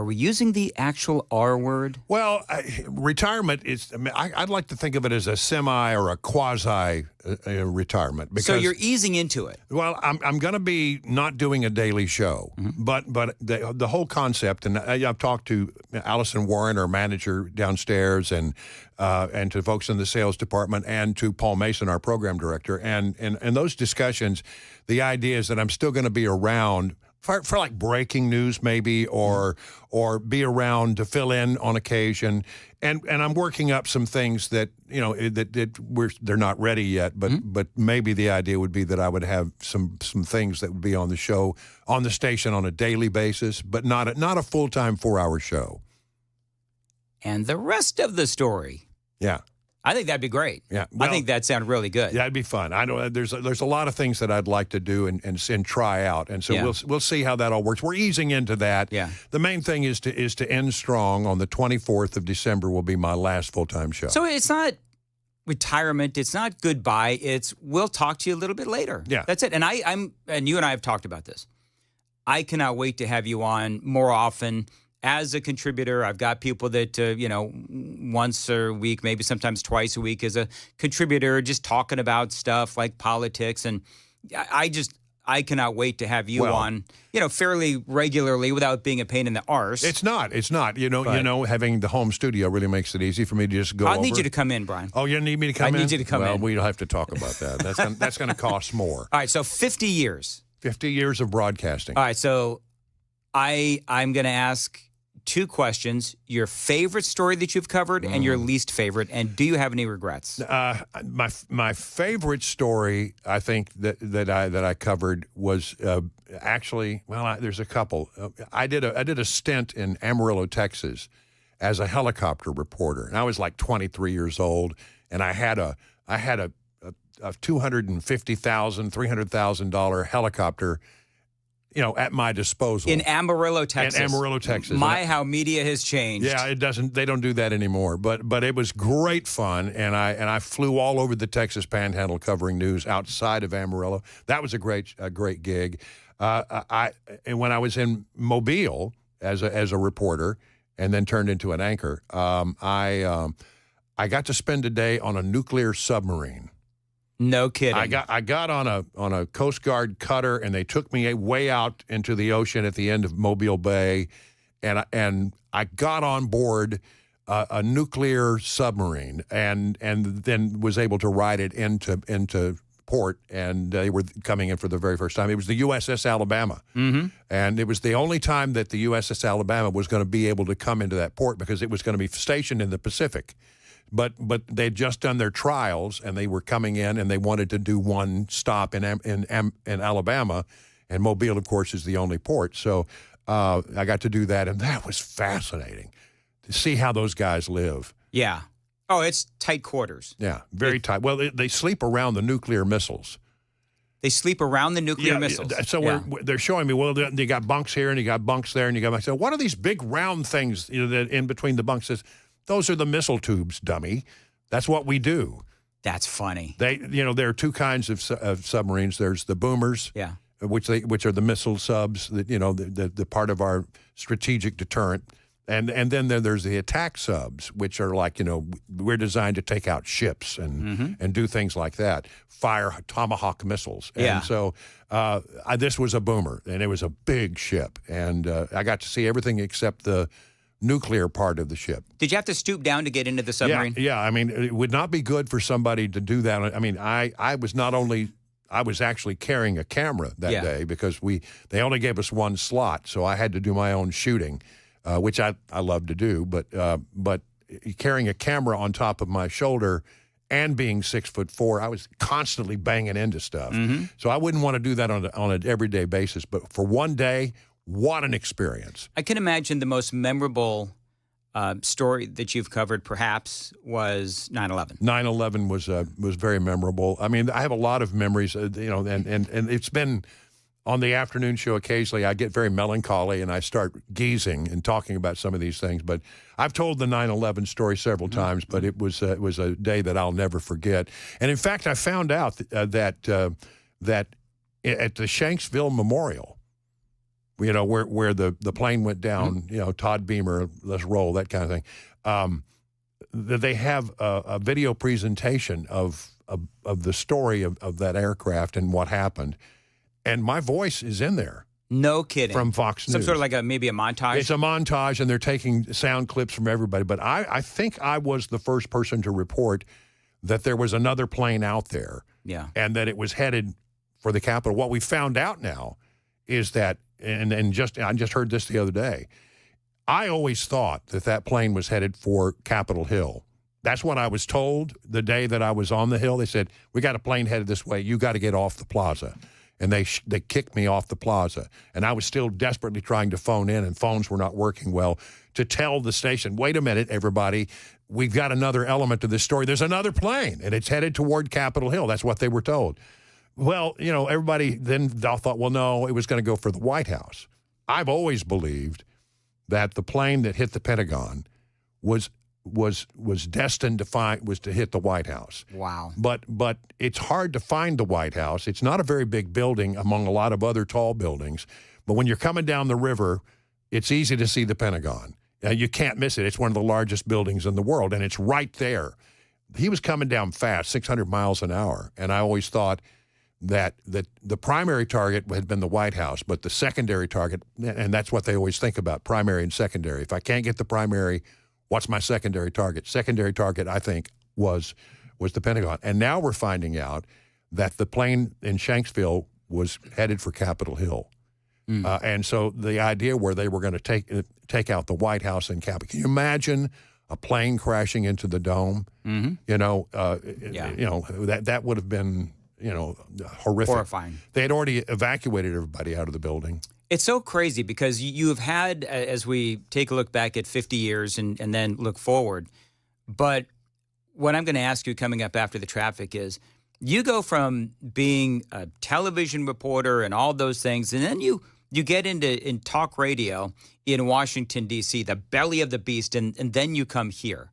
we using the actual R word? Well, retirement is, I'd like to think of it as a semi or a quasi retirement. Because, so you're easing into it. Well, I'm going to be not doing a daily show, but the whole concept, and I've talked to Allison Warren, our manager downstairs, and to folks in the sales department, and to Paul Mason, our program director, and those discussions, the idea is that I'm still going to be around for like breaking news maybe, or be around to fill in on occasion, and I'm working up some things that they're not ready yet, but maybe the idea would be that I would have some things that would be on the show, on the station on a daily basis, but not a full-time 4-hour show. And the rest of the story. Yeah. I think that'd be great. Yeah, I think that sounded really good. Yeah, it'd be fun. I know there's a lot of things that I'd like to do and try out, and so we'll see how that all works. We're easing into that. Yeah. The main thing is to end strong. On the 24th of December will be my last full-time show. So it's not retirement. It's not goodbye. It's we'll talk to you a little bit later. Yeah, that's it. And and you and I have talked about this. I cannot wait to have you on more often. As a contributor, I've got people that, once a week, maybe sometimes twice a week as a contributor, just talking about stuff like politics. And I cannot wait to have you on, fairly regularly without being a pain in the arse. It's not. Having the home studio really makes it easy for me to just go I need you to come in, Brian. Oh, you need me to come in? I need you to come in. Well, we'll have to talk about that. That's going to cost more. All right, so 50 years. 50 years of broadcasting. All right, so I'm going to ask 2 questions: your favorite story that you've covered and your least favorite, and do you have any regrets? My favorite story, I think that I covered was actually, there's a couple. I did a stint in Amarillo, Texas, as a helicopter reporter, and I was like 23 years old, and I had a $250,000, $300,000 helicopter, at my disposal. In Amarillo, Texas. In Amarillo, Texas. How media has changed. Yeah, they don't do that anymore. But it was great fun, and I flew all over the Texas Panhandle covering news outside of Amarillo. That was a great gig. And when I was in Mobile as a reporter, and then turned into an anchor, I got to spend a day on a nuclear submarine. No kidding. I got on a Coast Guard cutter, and they took me way out into the ocean at the end of Mobile Bay, and I got on board a nuclear submarine, and then was able to ride it into port, and they were coming in for the very first time. It was the USS Alabama. And it was the only time that the USS Alabama was going to be able to come into that port because it was going to be stationed in the Pacific. But they'd just done their trials, and they were coming in, and they wanted to do one stop in Alabama, and Mobile, of course, is the only port. So I got to do that, and that was fascinating to see how those guys live. Yeah. Oh, it's tight quarters. Yeah, very tight. Well, they sleep around the nuclear missiles. They sleep around the nuclear missiles. So they're showing me, well, they got bunks here, and you got bunks there, and you got bunks there. What are these big round things that in between the bunks? Those are the missile tubes, dummy. That's what we do. That's funny. There are two kinds of submarines. There's the boomers, which are the missile subs, that the part of our strategic deterrent, and then there's the attack subs, which are like we're designed to take out ships and do things like that, fire Tomahawk missiles. And so this was a boomer, and it was a big ship, and I got to see everything except the nuclear part of the ship. Did you have to stoop down to get into the submarine? Yeah. I mean, it would not be good for somebody to do that. I mean, I was actually carrying a camera that day because they only gave us one slot, so I had to do my own shooting, which I love to do. But carrying a camera on top of my shoulder and being 6'4", I was constantly banging into stuff. So I wouldn't want to do that on an everyday basis. But for one day, what an experience. I can imagine the most memorable story that you've covered perhaps was 9/11. 9/11 was very memorable. I mean, I have a lot of memories, and it's been on the afternoon show occasionally. I get very melancholy and I start geezing and talking about some of these things. But I've told the 9/11 story several times, but it was a day that I'll never forget. And in fact, I found out that at the Shanksville Memorial, where the plane went down, Todd Beamer, let's roll, that kind of thing. That they have a video presentation of the story of that aircraft and what happened. And my voice is in there. No kidding. From Fox News. Some sort of like maybe a montage? It's a montage, and they're taking sound clips from everybody. But I think I was the first person to report that there was another plane out there. Yeah. And that it was headed for the Capitol. What we found out now is that, and I just heard this the other day, I always thought that plane was headed for Capitol Hill. That's what I was told the day that I was on the Hill. They said, we got a plane headed this way. You got to get off the plaza. And they kicked me off the plaza. And I was still desperately trying to phone in, and phones were not working well, to tell the station, wait a minute, everybody, we've got another element to this story. There's another plane, and it's headed toward Capitol Hill. That's what they were told. Well, everybody then thought, well, no, it was going to go for the White House. I've always believed that the plane that hit the Pentagon was destined to hit the White House. Wow. But it's hard to find the White House. It's not a very big building among a lot of other tall buildings. But when you're coming down the river, it's easy to see the Pentagon. You can't miss it. It's one of the largest buildings in the world, and it's right there. He was coming down fast, 600 miles an hour, and I always thought that the primary target had been the White House, but the secondary target, and that's what they always think about, primary and secondary. If I can't get the primary, what's my secondary target? Secondary target, I think, was the Pentagon. And now we're finding out that the plane in Shanksville was headed for Capitol Hill. And so the idea where they were going to take out the White House and Capitol. Can you imagine a plane crashing into the dome? That would have been horrific. Horrifying. They had already evacuated everybody out of the building. It's so crazy because you have had, as we take a look back at 50 years and then look forward, but what I'm going to ask you coming up after the traffic is, you go from being a television reporter and all those things, and then you get in talk radio in Washington, D.C., the belly of the beast, and then you come here.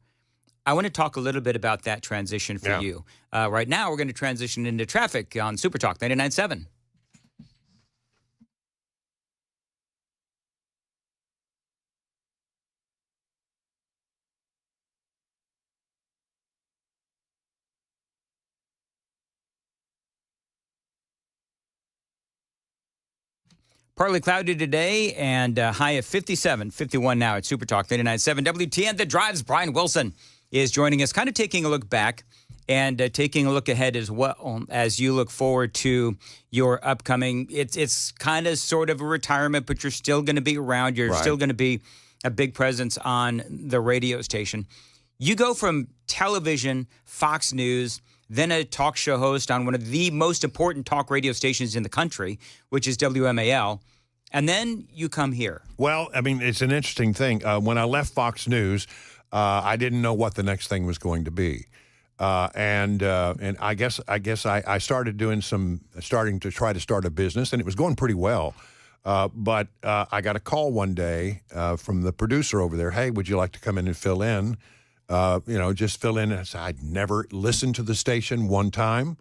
I want to talk a little bit about that transition for you. Right now, we're going to transition into traffic on Super Talk 99.7. Partly cloudy today and a high of 57, 51 now at Super Talk 99.7. WTN that drives. Brian Wilson is joining us, kind of taking a look back and taking a look ahead as well as you look forward to your upcoming. It's kind of sort of a retirement, but you're still going to be around. You're still going to be a big presence on the radio station. You go from television, Fox News, then a talk show host on one of the most important talk radio stations in the country, which is WMAL. And then you come here. Well, I mean, it's an interesting thing. When I left Fox News, I didn't know what the next thing was going to be. And I guess I started starting to try to start a business, and it was going pretty well. But I got a call one day from the producer over there. Hey, would you like to come in and fill in? Just fill in. And I said, I'd never listened to the station one time.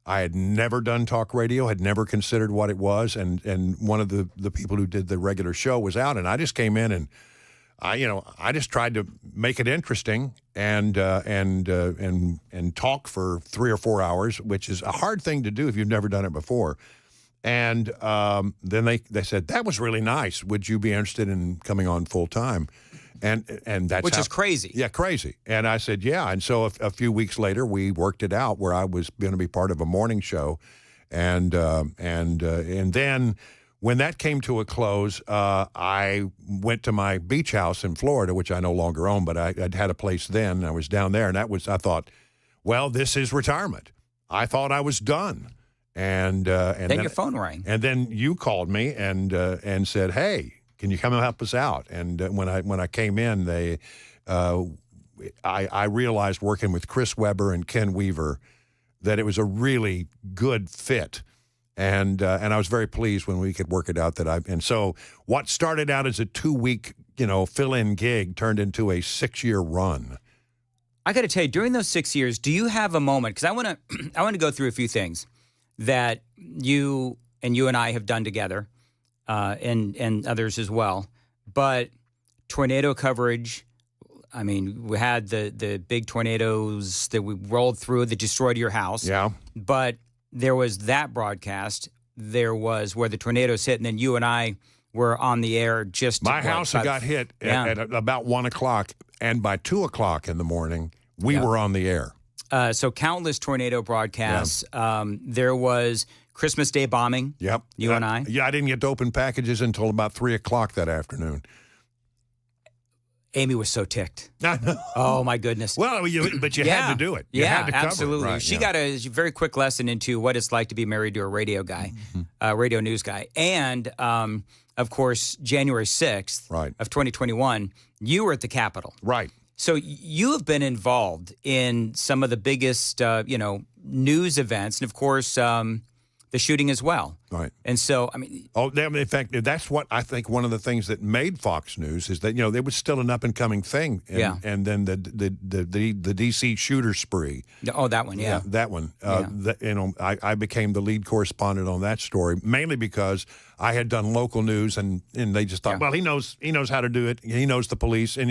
I had never done talk radio, had never considered what it was. And one of the people who did the regular show was out, and I just came in and I just tried to make it interesting and talk for 3 or 4 hours, which is a hard thing to do if you've never done it before. And then they said, that was really nice. Would you be interested in coming on full time? And that's which is crazy. Yeah, crazy. And I said, yeah. And so a few weeks later, we worked it out where I was going to be part of a morning show, and then when that came to a close, I went to my beach house in Florida, which I no longer own, but I'd had a place then. I was down there, and I thought, well, this is retirement. I thought I was done. And then your phone rang. And then you called me and said, hey, can you come and help us out? And when I came in, I realized working with Chris Webber and Ken Weaver that it was a really good fit. And I was very pleased when we could work it out and so what started out as a 2-week, fill-in gig turned into a 6-year run. I got to tell you, during those 6 years, do you have a moment? Because I want to go through a few things that you and I have done together, and others as well. But tornado coverage. I mean, we had the big tornadoes that we rolled through that destroyed your house. Yeah. But there was that broadcast. There was where the tornadoes hit, and then you and I were on the air just. My house got hit at about 1 o'clock, and by 2 o'clock in the morning, we were on the air. So countless tornado broadcasts. Yeah. There was Christmas Day bombing. Yep. You and I. Yeah, I didn't get to open packages until about 3 o'clock that afternoon. Amy was so ticked. Oh, my goodness. Well, but you had to do it. You had to cover absolutely. It. Right, she got a very quick lesson into what it's like to be married to a radio guy, radio news guy. And, of course, January 6th of 2021, you were at the Capitol. Right. So you have been involved in some of the biggest, news events, and, of course, the shooting as well. Right. And so, I mean... Oh, in fact, that's what I think one of the things that made Fox News is that, it was still an up-and-coming thing. And, and then the D.C. shooter spree. Oh, that one, yeah. That one. I became the lead correspondent on that story, mainly because I had done local news, and they just thought, well, he knows how to do it. He knows the police. And,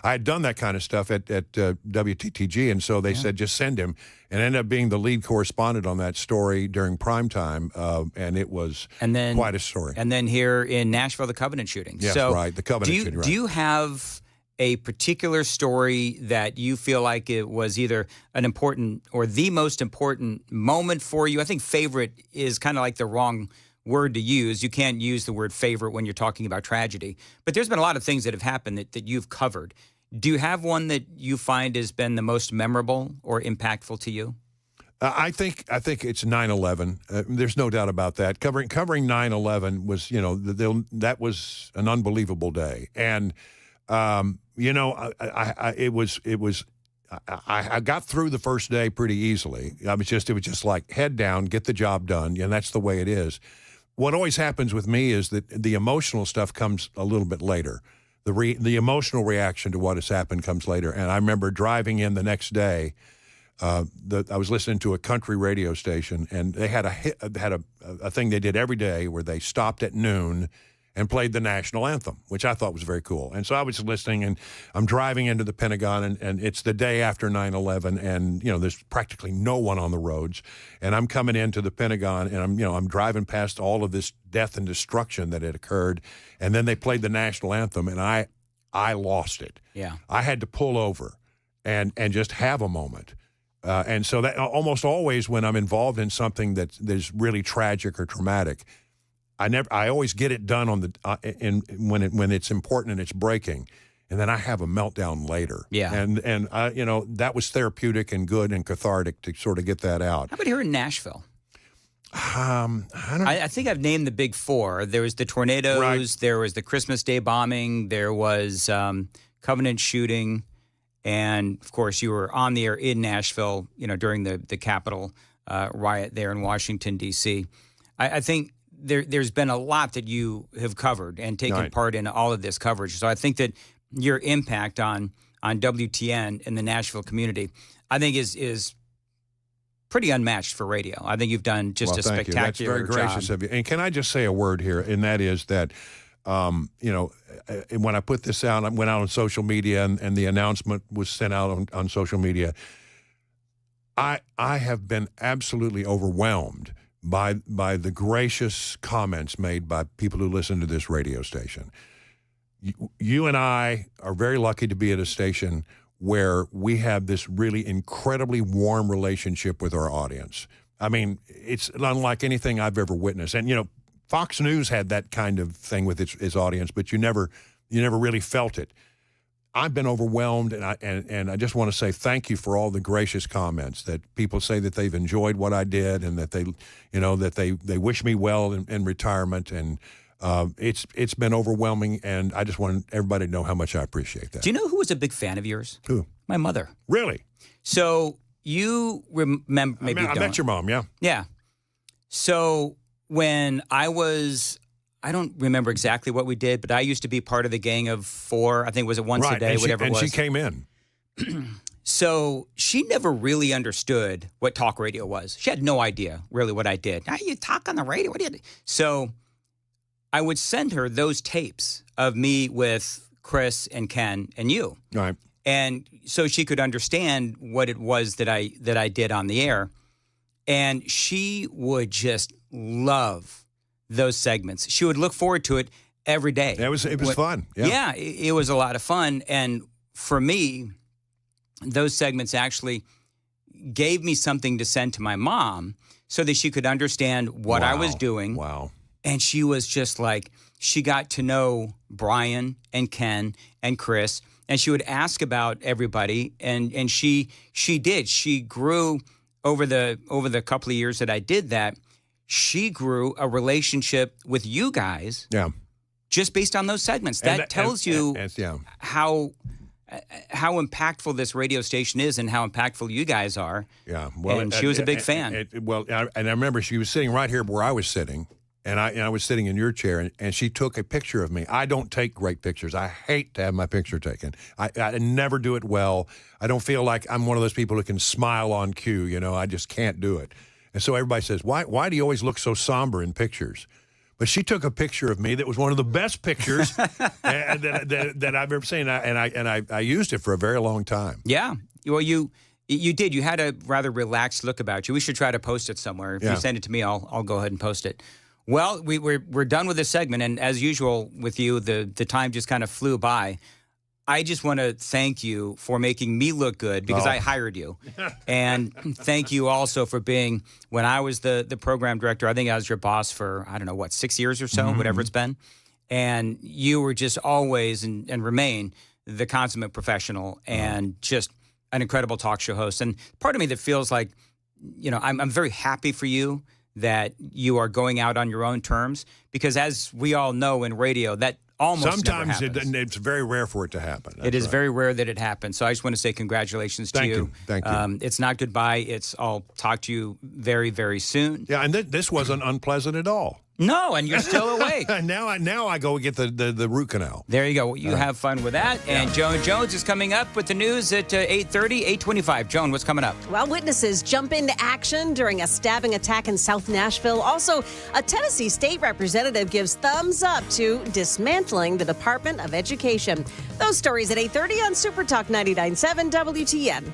I had done that kind of stuff at WTTG, and so they said, just send him. And ended up being the lead correspondent on that story during prime time, and it was quite a story. And then here in Nashville, the Covenant shooting. Yes, so right, the Covenant shooting. Right. Do you have a particular story that you feel like it was either an important or the most important moment for you? I think favorite is kind of like the wrong word to use. You can't use the word favorite when you're talking about tragedy. But there's been a lot of things that have happened that you've covered. Do you have one that you find has been the most memorable or impactful to you? I think it's 9/11. There's no doubt about that. Covering 9/11 was, that was an unbelievable day, and I got through the first day pretty easily. It was just like head down, get the job done, and that's the way it is. What always happens with me is that the emotional stuff comes a little bit later. The emotional reaction to what has happened comes later. And I remember driving in the next day. I was listening to a country radio station, and they had a thing they did every day where they stopped at noon and played the national anthem, which I thought was very cool. And so I was listening, and I'm driving into the Pentagon, and it's the day after 9/11, and there's practically no one on the roads. And I'm coming into the Pentagon, and I'm driving past all of this death and destruction that had occurred, and then they played the national anthem, and I lost it. Yeah, I had to pull over and just have a moment. And so that almost always when I'm involved in something that is really tragic or traumatic, I always get it done on when it's important and it's breaking, and then I have a meltdown later. Yeah. And I, that was therapeutic and good and cathartic to sort of get that out. How about here in Nashville? I think I've named the big four. There was the tornadoes. Right. There was the Christmas Day bombing. There was Covenant shooting. And, of course, you were on the air in Nashville, during the Capitol riot there in Washington, D.C. I think there's been a lot that you have covered and taken part in all of this coverage. So I think that your impact on WTN and the Nashville community, I think is pretty unmatched for radio. I think you've done just a thank you. spectacular That's very gracious job. of you. And can I just say a word here, and that is that, when I put this out, I went out on social media, and the announcement was sent out on social media. I have been absolutely overwhelmed by the gracious comments made by people who listen to this radio station. You and I are very lucky to be at a station where we have this really incredibly warm relationship with our audience. I mean, it's unlike anything I've ever witnessed. And, Fox News had that kind of thing with its audience, but you never really felt it. I've been overwhelmed, and I just want to say thank you for all the gracious comments that people say that they've enjoyed what I did, and that they wish me well in retirement, and it's been overwhelming, and I just want everybody to know how much I appreciate that. Do you know who was a big fan of yours? Who? My mother. Really? So you remember? Maybe I met your mom. Yeah. Yeah. So when I don't remember exactly what we did, but I used to be part of the gang of four. I think was it once a day, whatever it was. And she came in. So she never really understood what talk radio was. She had no idea really what I did. Now you talk on the radio. What do you do? So I would send her those tapes of me with Chris and Ken and you. Right. And so she could understand what it was that I did on the air. And she would just love those segments. She would look forward to it every day. It was fun. Yeah, it was a lot of fun. And for me, those segments actually gave me something to send to my mom so that she could understand what I was doing. Wow. And she was just like, she got to know Brian and Ken and Chris, and she would ask about everybody. And she did. She grew over the couple of years that I did that. She grew a relationship with you guys. Yeah. Just based on those segments. That tells you how impactful this radio station is and how impactful you guys are. Yeah. Well, and she was a big fan. And I remember she was sitting right here where I was sitting, and I was sitting in your chair, and she took a picture of me. I don't take great pictures. I hate to have my picture taken. I never do it well. I don't feel like I'm one of those people who can smile on cue. I just can't do it. And so everybody says, why do you always look so somber in pictures? But she took a picture of me that was one of the best pictures that I've ever seen, and I used it for a very long time. Yeah. Well, you did. You had a rather relaxed look about you. We should try to post it somewhere. If you send it to me, I'll go ahead and post it. Well, we're done with this segment, and as usual with you, the time just kind of flew by. I just want to thank you for making me look good because I hired you. And thank you also for being, when I was the program director, I think I was your boss for, 6 years or so, whatever it's been. And you were just always and remain the consummate professional and just an incredible talk show host. And part of me that feels like, I'm very happy for you that you are going out on your own terms, because as we all know in radio, that almost sometimes never happens. It's very rare for it to happen. It is very rare that it happens. So I just want to say congratulations to you. Thank you. It's not goodbye. I'll talk to you very, very soon. Yeah, and this wasn't unpleasant at all. No, and you're still awake. Now I go get the root canal. There you go. Well, you have fun with that. And Joan Jones is coming up with the news at 8:30, 8:25. Joan, what's coming up? Well, witnesses jump into action during a stabbing attack in South Nashville. Also, a Tennessee state representative gives thumbs up to dismantling the Department of Education. Those stories at 8:30 on Super Talk 99.7 WTN.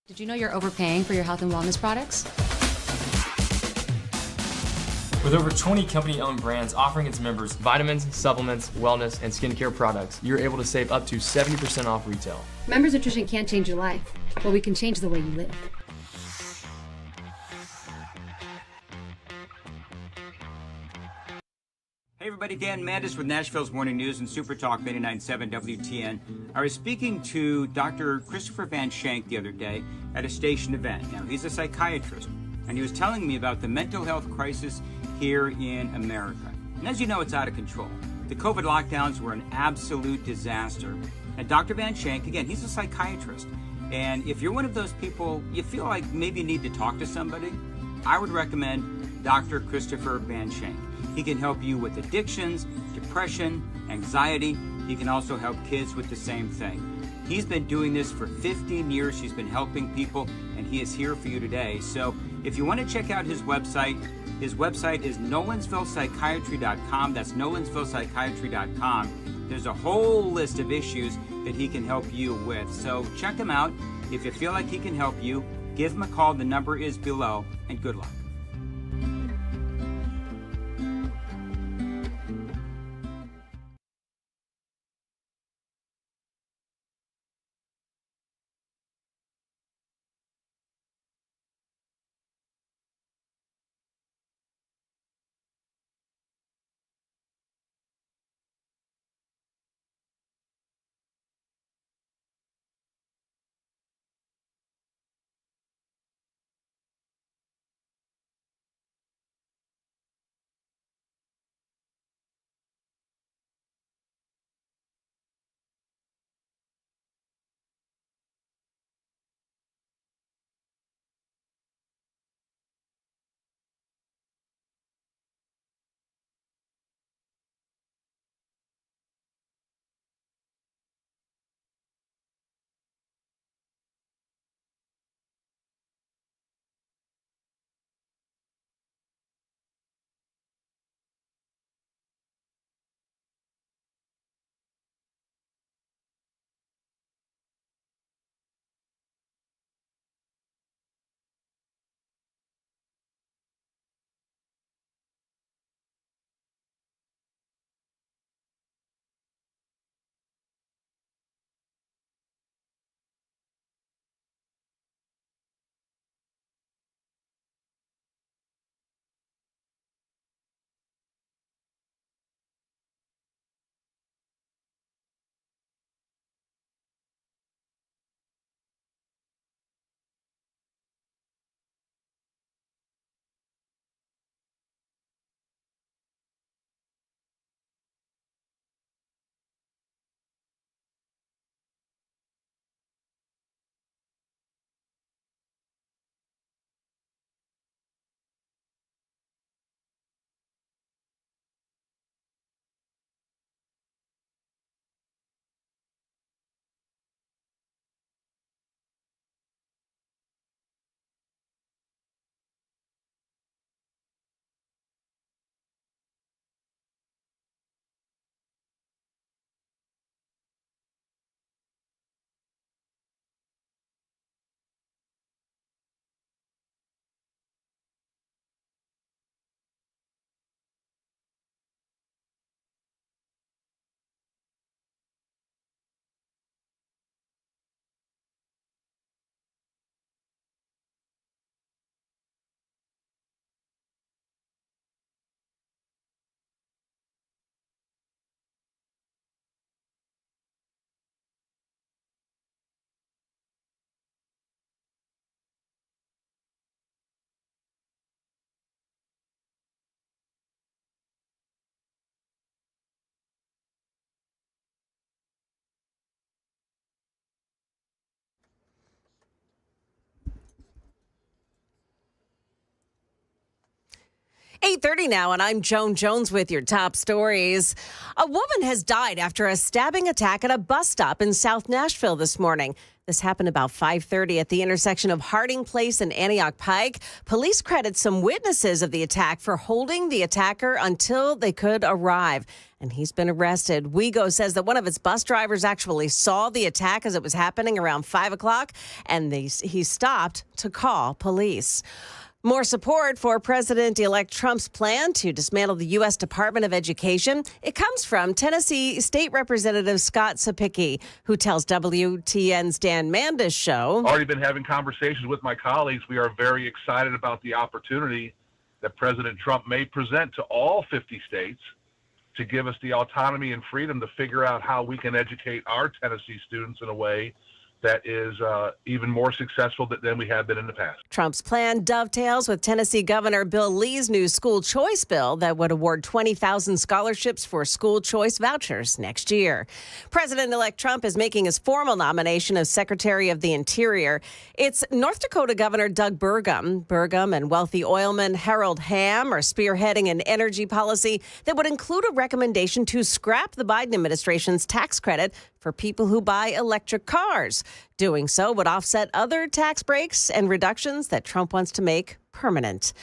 Did you know you're overpaying for your health and wellness products? With over 20 company-owned brands offering its members vitamins, supplements, wellness, and skincare products, you're able to save up to 70% off retail. Members Nutrition can't change your life, but we can change the way you live. Hey everybody, Dan Mandis with Nashville's Morning News and Super Talk 99.7 WTN. I was speaking to Dr. Christopher Van Shank the other day at a station event. Now, he's a psychiatrist, and he was telling me about the mental health crisis here in America. And as you know, it's out of control. The COVID lockdowns were an absolute disaster. And Dr. Van Shank, again, he's a psychiatrist. And if you're one of those people, you feel like maybe you need to talk to somebody, I would recommend Dr. Christopher Van Shank. He can help you with addictions, depression, anxiety. He can also help kids with the same thing. He's been doing this for 15 years. He's been helping people, and he is here for you today. So if you want to check out his website is nolensvillepsychiatry.com. That's nolensvillepsychiatry.com. There's a whole list of issues that he can help you with. So check him out. If you feel like he can help you, give him a call. The number is below, and good luck. .30 now, and I'm Joan Jones with your top stories. A woman has died after a stabbing attack at a bus stop in South Nashville this morning. This happened about 5:30 at the intersection of Harding Place and Antioch Pike. Police credit some witnesses of the attack for holding the attacker until they could arrive, and he's been arrested. WeGo says that one of its bus drivers actually saw the attack as it was happening around 5 o'clock, and he stopped to call police. More support for President-elect Trump's plan to dismantle the U.S. Department of Education. It comes from Tennessee State Representative Scott Sapicki, who tells WTN's Dan Mandis show. Already been having conversations with my colleagues. We are very excited about the opportunity that President Trump may present to all 50 states to give us the autonomy and freedom to figure out how we can educate our Tennessee students in a way that is even more successful than we have been in the past. Trump's plan dovetails with Tennessee Governor Bill Lee's new school choice bill that would award 20,000 scholarships for school choice vouchers next year. President-elect Trump is making his formal nomination of Secretary of the Interior. It's North Dakota Governor Doug Burgum. Burgum and wealthy oilman Harold Hamm are spearheading an energy policy that would include a recommendation to scrap the Biden administration's tax credit for people who buy electric cars. Doing so would offset other tax breaks and reductions that Trump wants to make permanent.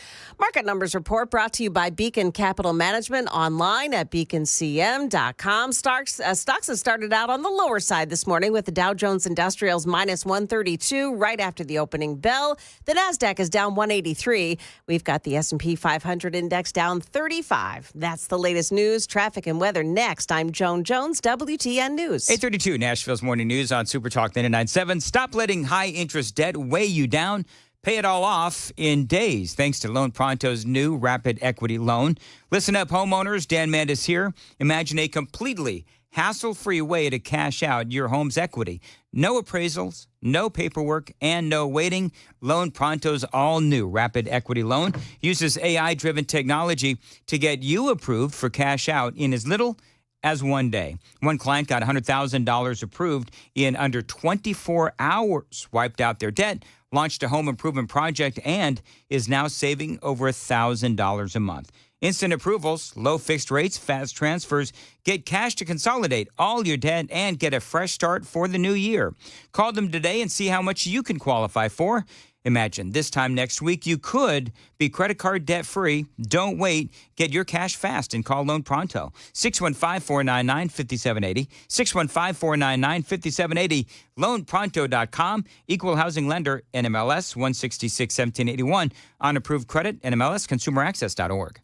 Market Numbers Report brought to you by Beacon Capital Management, online at beaconcm.com. Stocks have started out on the lower side this morning, with the Dow Jones Industrials minus 132 right after the opening bell. The Nasdaq is down 183. We've got the S&P 500 index down 35. That's the latest news, traffic, and weather next. I'm Joan Jones, WTN News. 8:32, Nashville's Morning News on Super Talk 99.7. Stop letting high-interest debt weigh you down. Pay it all off in days thanks to Loan Pronto's new Rapid Equity Loan. Listen up, homeowners. Dan Mandis here. Imagine a completely hassle-free way to cash out your home's equity. No appraisals, no paperwork, and no waiting. Loan Pronto's all-new Rapid Equity Loan uses AI-driven technology to get you approved for cash out in as little as one day. One client got $100,000 approved in under 24 hours, wiped out their debt, launched a home improvement project, and is now saving over $1,000 a month. Instant approvals, low fixed rates, fast transfers. Get cash to consolidate all your debt and get a fresh start for the new year. Call them today and see how much you can qualify for. Imagine this time next week you could be credit card debt-free. Don't wait. Get your cash fast and call Loan Pronto. 615-499-5780. 615-499-5780. LoanPronto.com. Equal housing lender, NMLS 166-1781. On approved credit, NMLS ConsumerAccess.org.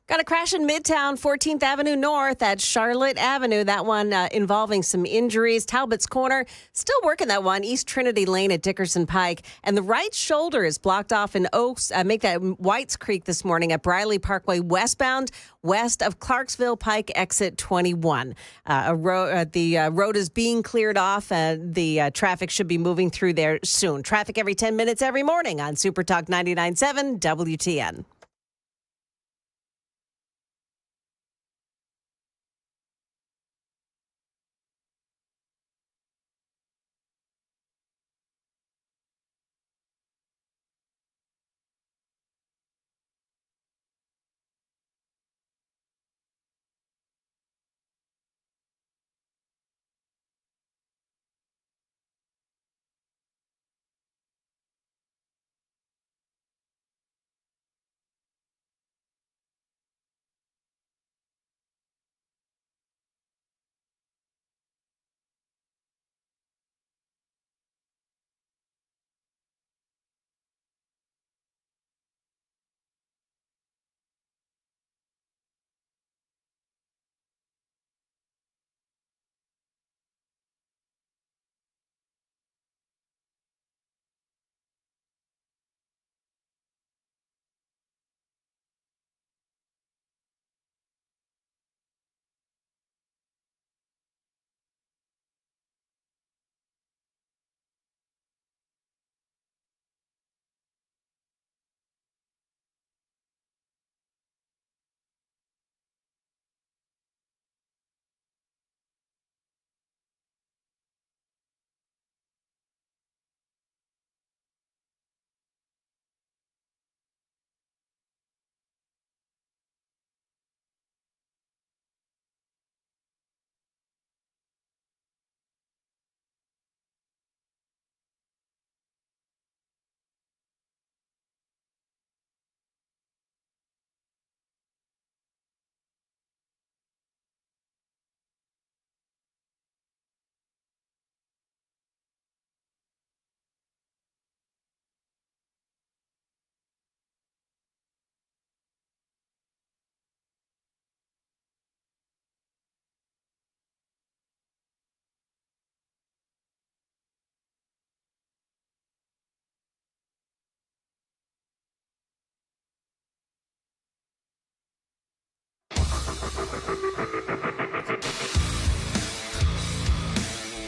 Got a crash in Midtown, 14th Avenue North at Charlotte Avenue. That one involving some injuries. Talbot's Corner, still working that one. East Trinity Lane at Dickerson Pike. And the right shoulder is blocked off in Oaks. Make that Whites Creek this morning at Briley Parkway westbound, west of Clarksville Pike, exit 21. The road is being cleared off. The traffic should be moving through there soon. Traffic every 10 minutes every morning on Super Talk 99.7 WTN.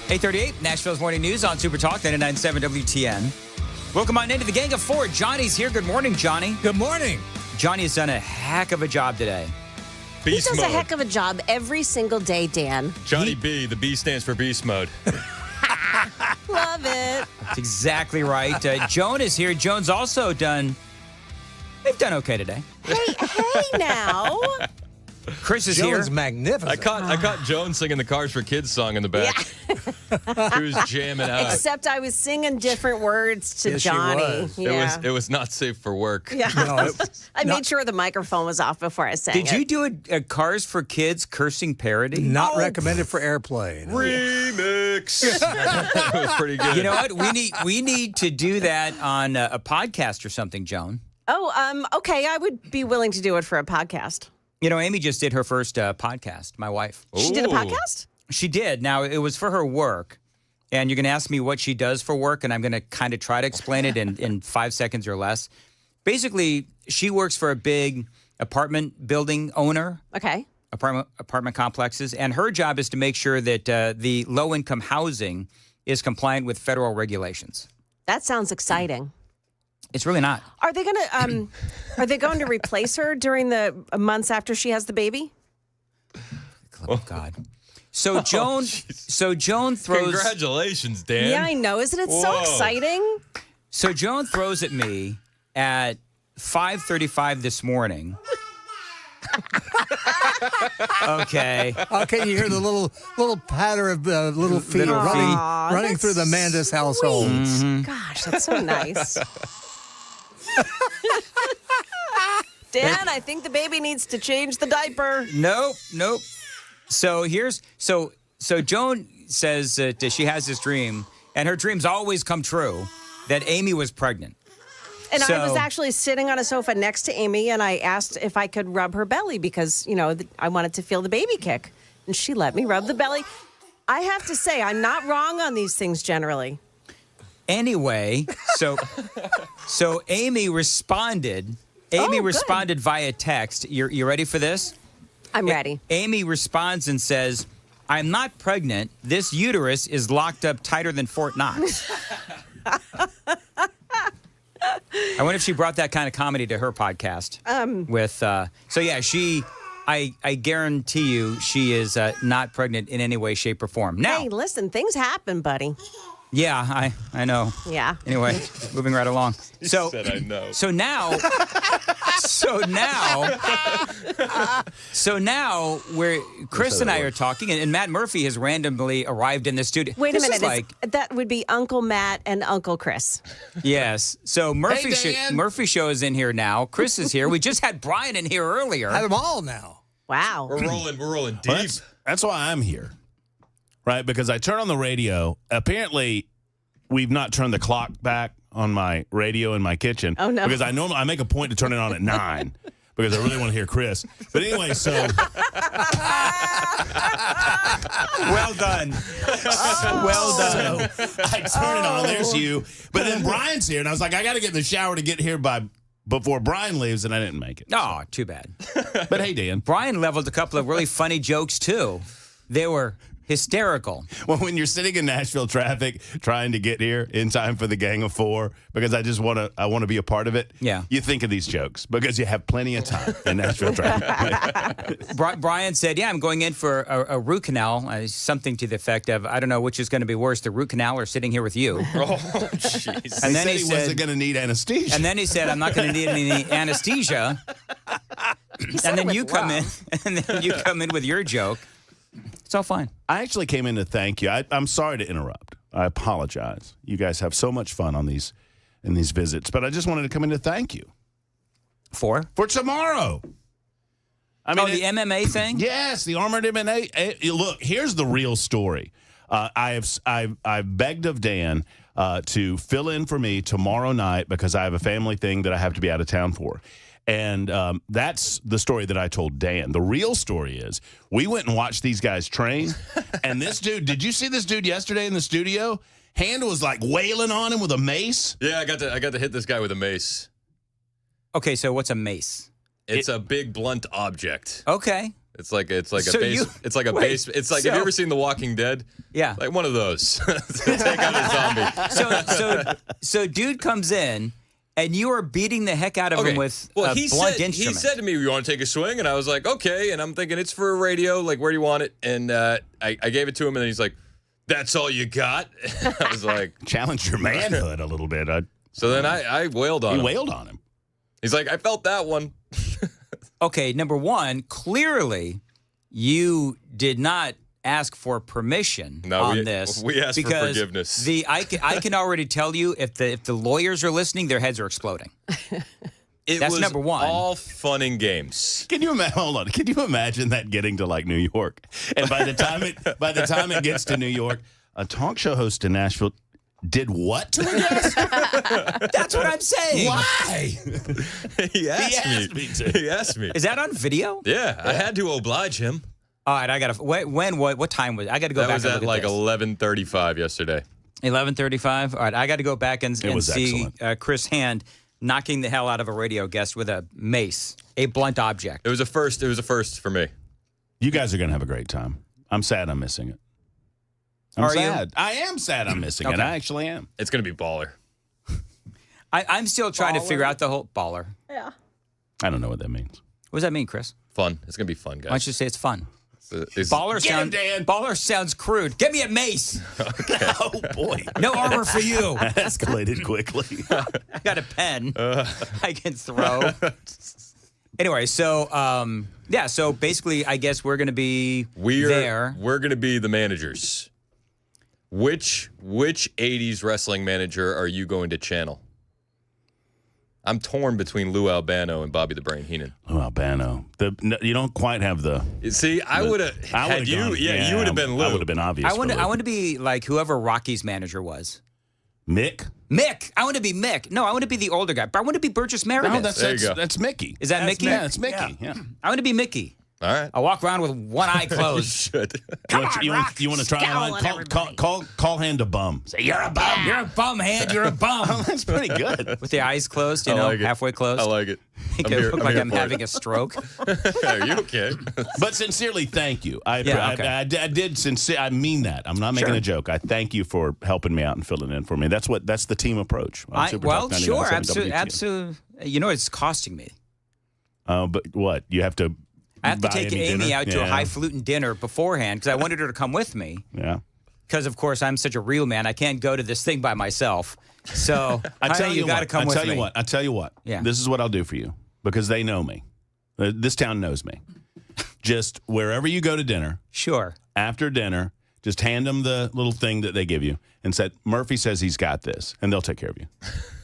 .838, Nashville's Morning News on Super Talk 99.7 WTN. Welcome on into the Gang of Four. Johnny's here. Good morning, Johnny. Good morning. Johnny has done a heck of a job today. He does a heck of a job every single day, Dan. Johnny B, the B stands for beast mode. Love it. That's exactly right. Joan is here. Joan's also done, they've done okay today. Hey now. Chris is Joan's here. magnificent. I caught Joan singing the Cars for Kids song in the back. Yeah. She was jamming out. Except I was singing different words to Yes, Johnny. she was. Yeah. It was not safe for work. Yeah. No, I made sure the microphone was off before I sang Did you do a Cars for Kids cursing parody? Not recommended for airplay. No. Remix. It was pretty good. You know what? We need to do that on a podcast or something, Joan. Oh, okay. I would be willing to do it for a podcast. You know, Amy just did her first podcast, my wife. She did a podcast? She did. Now, it was for her work. And you're going to ask me what she does for work, and I'm going to kind of try to explain it in 5 seconds or less. Basically, she works for a big apartment building owner. Okay. Apartment complexes. And her job is to make sure that the low-income housing is compliant with federal regulations. That sounds exciting. It's really not. Are they going to replace her during the months after she has the baby? Oh God. So Joan throws. Congratulations, Dan. Yeah, I know. Isn't it so exciting? So Joan throws at me at 5:35 this morning. Okay. Okay, you hear the little patter of little feet running through the Mandis household. Mm-hmm. Gosh, that's so nice. Dan, I think the baby needs to change the diaper. Nope. So Joan says that she has this dream, and her dreams always come true, that Amy was pregnant. And I was actually sitting on a sofa next to Amy, and I asked if I could rub her belly because, I wanted to feel the baby kick. And she let me rub the belly. I have to say, I'm not wrong on these things generally. Anyway, so Amy responded. Amy responded via text. You ready for this? I'm ready. Amy responds and says, I'm not pregnant. This uterus is locked up tighter than Fort Knox. I wonder if she brought that kind of comedy to her podcast. I guarantee you she is not pregnant in any way, shape, or form. Now, hey, listen, things happen, buddy. Yeah, I know. Yeah. Anyway, moving right along. So said I know. So now where Chris and I are talking, and Matt Murphy has randomly arrived in the studio. Wait a minute. That would be Uncle Matt and Uncle Chris. Yes. So Murphy Show is in here now. Chris is here. We just had Brian in here earlier. Have them all now. Wow. We're rolling deep. Well, that's why I'm here. Right, because I turn on the radio. Apparently, we've not turned the clock back on my radio in my kitchen. Oh, no. Because I make a point to turn it on at 9 because I really want to hear Chris. But anyway, so. Well done. Well done. So I turn it on. There's you. But then Brian's here, and I was like, I got to get in the shower to get here before Brian leaves, and I didn't make it. Oh, too bad. But hey, Dan. Brian leveled a couple of really funny jokes, too. They were hysterical. Well, when you're sitting in Nashville traffic trying to get here in time for the Gang of Four, because I want to be a part of it. Yeah. You think of these jokes because you have plenty of time in Nashville traffic. Brian said, I'm going in for a root canal, something to the effect of, I don't know which is going to be worse, the root canal or sitting here with you. Oh, jeez. And then he wasn't going to need anesthesia. And then he said, I'm not going to need any anesthesia. And then you come in with your joke. It's all fine. I actually came in to thank you. I'm sorry to interrupt. I apologize. You guys have so much fun in these visits, but I just wanted to come in to thank you. For tomorrow. I mean, the MMA thing? Yes, the armored MMA. Look, here's the real story. I've begged of Dan to fill in for me tomorrow night because I have a family thing that I have to be out of town for. And that's the story that I told Dan. The real story is we went and watched these guys train. And this dude, did you see this dude yesterday in the studio? Hand was like wailing on him with a mace. Yeah, I got to hit this guy with a mace. Okay, so what's a mace? It's a big blunt object. Okay. It's like a base. It's like, have you ever seen The Walking Dead? Yeah. Like one of those. To take out a zombie. So dude comes in. And you are beating the heck out of him with a blunt instrument. He said to me, you want to take a swing? And I was like, okay. And I'm thinking, it's for a radio. Like, where do you want it? And I gave it to him, and then he's like, that's all you got? I was like... Challenge your manhood a little bit. So then I wailed on him. You wailed on him. He's like, I felt that one. Okay, number one, clearly you did not ask for permission on this. We asked for forgiveness. I can already tell you if the lawyers are listening, their heads are exploding. That's number one. All fun and games. Can you imagine? Hold on. Can you imagine that getting to like New York? And by the time it gets to New York, a talk show host in Nashville did what to a guest? That's what I'm saying. Why? He asked me to. He asked me. Is that on video? Yeah, I had to oblige him. All right, I got to. What time was it? I got to go back and look at that was at like 11:35 yesterday. 11:35. All right, I got to go back and see Chris Hand knocking the hell out of a radio guest with a mace, a blunt object. It was a first. It was a first for me. You guys are going to have a great time. I'm sad I'm missing it. I'm sad. I am sad I'm missing it. I actually am. It's going to be baller. I'm still trying to figure out the whole baller. Yeah. I don't know what that means. What does that mean, Chris? Fun. It's going to be fun, guys. Why don't you say it's fun? Baller sounds crude. Give me a mace. Okay. Oh, boy. No armor for you. That escalated quickly. I got a pen I can throw. Anyway, so so basically, I guess we're going to be there. We're going to be the managers. Which 80s wrestling manager are you going to channel? I'm torn between Lou Albano and Bobby the Brain Heenan. Lou Albano. You don't quite have the... See, I would have... Had you... Yeah, you would have been Lou. I would have been obvious. I want to be like whoever Rocky's manager was. Mick? Mick. I want to be Mick. No, I want to be the older guy. But I want to be Burgess Meredith. No, that's Mickey. Is that Mickey? Yeah, it's Mickey. Yeah. I want to be Mickey. All right. I'll walk around with one eye closed. You should. You want to try that one? Call Hand a bum. Say, you're a bum. You're a bum, Hand. You're a bum. Oh, that's pretty good. With the eyes closed, halfway closed. I like it. Make it look like I'm having a stroke. Are you okay? But sincerely, thank you. I did sincerely. I mean that. I'm not making a joke. I thank you for helping me out and filling in for me. That's the team approach. Sure, absolutely. You know, it's costing me. But what? You have to. I have to take Amy out to a highfalutin dinner beforehand because I wanted her to come with me. Yeah. Because, of course, I'm such a real man. I can't go to this thing by myself. So I tell you got to come with me. I tell you what. Yeah. This is what I'll do for you because they know me. This town knows me. Just wherever you go to dinner. Sure. After dinner, just hand them the little thing that they give you and said, Murphy says he's got this, and they'll take care of you.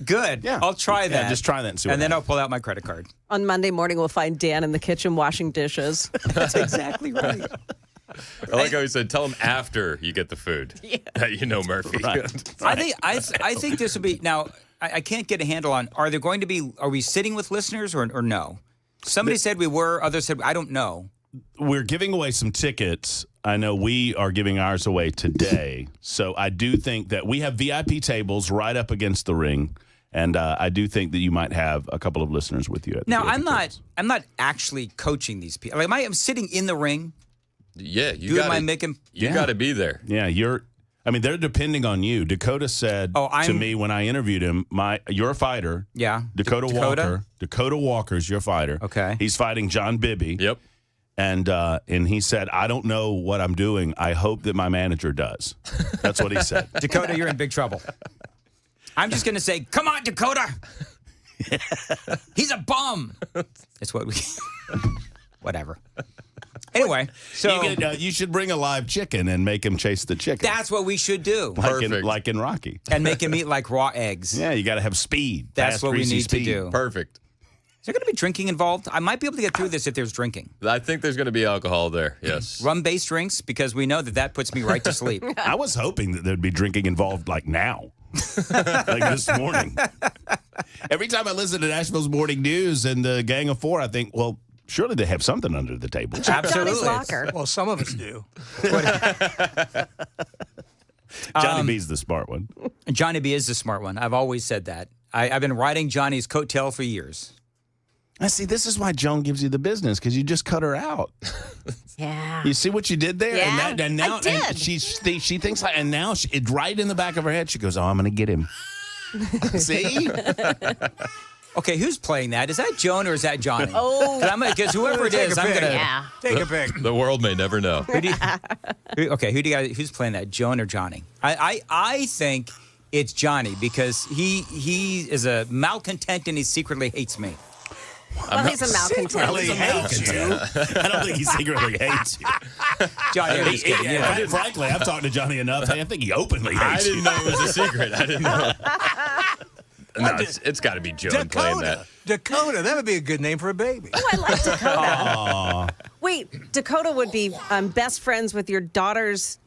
Good. Yeah. I'll try that. Yeah, just try that and see what then happens. I'll pull out my credit card. On Monday morning, we'll find Dan in the kitchen washing dishes. That's exactly right. I like how he said, tell him after you get the food. Yeah. You know Murphy. Right. I think this will be, now, I can't get a handle on, are we sitting with listeners or no? Somebody said we were, others said, I don't know. We're giving away some tickets. I know we are giving ours away today. So I do think that we have VIP tables right up against the ring. And I do think that you might have a couple of listeners with you. Now, I'm not actually coaching these people. Like, I'm sitting in the ring. Yeah, you got to be there. Yeah, they're depending on you. Dakota said to me when I interviewed him, you're a fighter. Yeah. Dakota Walker's your fighter. Okay. He's fighting John Bibby. Yep. And he said, I don't know what I'm doing. I hope that my manager does. That's what he said. Dakota, you're in big trouble. I'm just going to say, come on, Dakota. He's a bum. That's what we... Whatever. Anyway, so... You should bring a live chicken and make him chase the chicken. That's what we should do. Like in Rocky. And make him eat like raw eggs. Yeah, you got to have speed. That's what we need to do. Perfect. Is there going to be drinking involved? I might be able to get through this if there's drinking. I think there's going to be alcohol there, yes. Rum-based drinks, because we know that puts me right to sleep. I was hoping that there'd be drinking involved like now. Like this morning. Every time I listen to Nashville's Morning News and the Gang of Four, I think, well, surely they have something under the table. Johnny's locker. Well, some of us do. Johnny B's the smart one. Johnny B is the smart one. I've always said that. I've been riding Johnny's coattail for years. I see. This is why Joan gives you the business, because you just cut her out. Yeah. You see what you did there? Yeah, and now I did. And she thinks like, and now it's right in the back of her head. She goes, "Oh, I'm going to get him." See? Okay, who's playing that? Is that Joan or is that Johnny? Oh, because whoever it is, I'm gonna take a pic. The world may never know. Who's playing that? Joan or Johnny? I think it's Johnny because he is a malcontent and he secretly hates me. Well, he's a malcontent. I don't think he secretly hates you. Johnny, I'm just kidding. Frankly, I've talked to Johnny enough. I think he openly hates you. I didn't know it was a secret. I didn't know. No, it's got to be Joan playing that. Dakota, that would be a good name for a baby. Oh, I like Dakota. Wait, Dakota would be best friends with your daughter's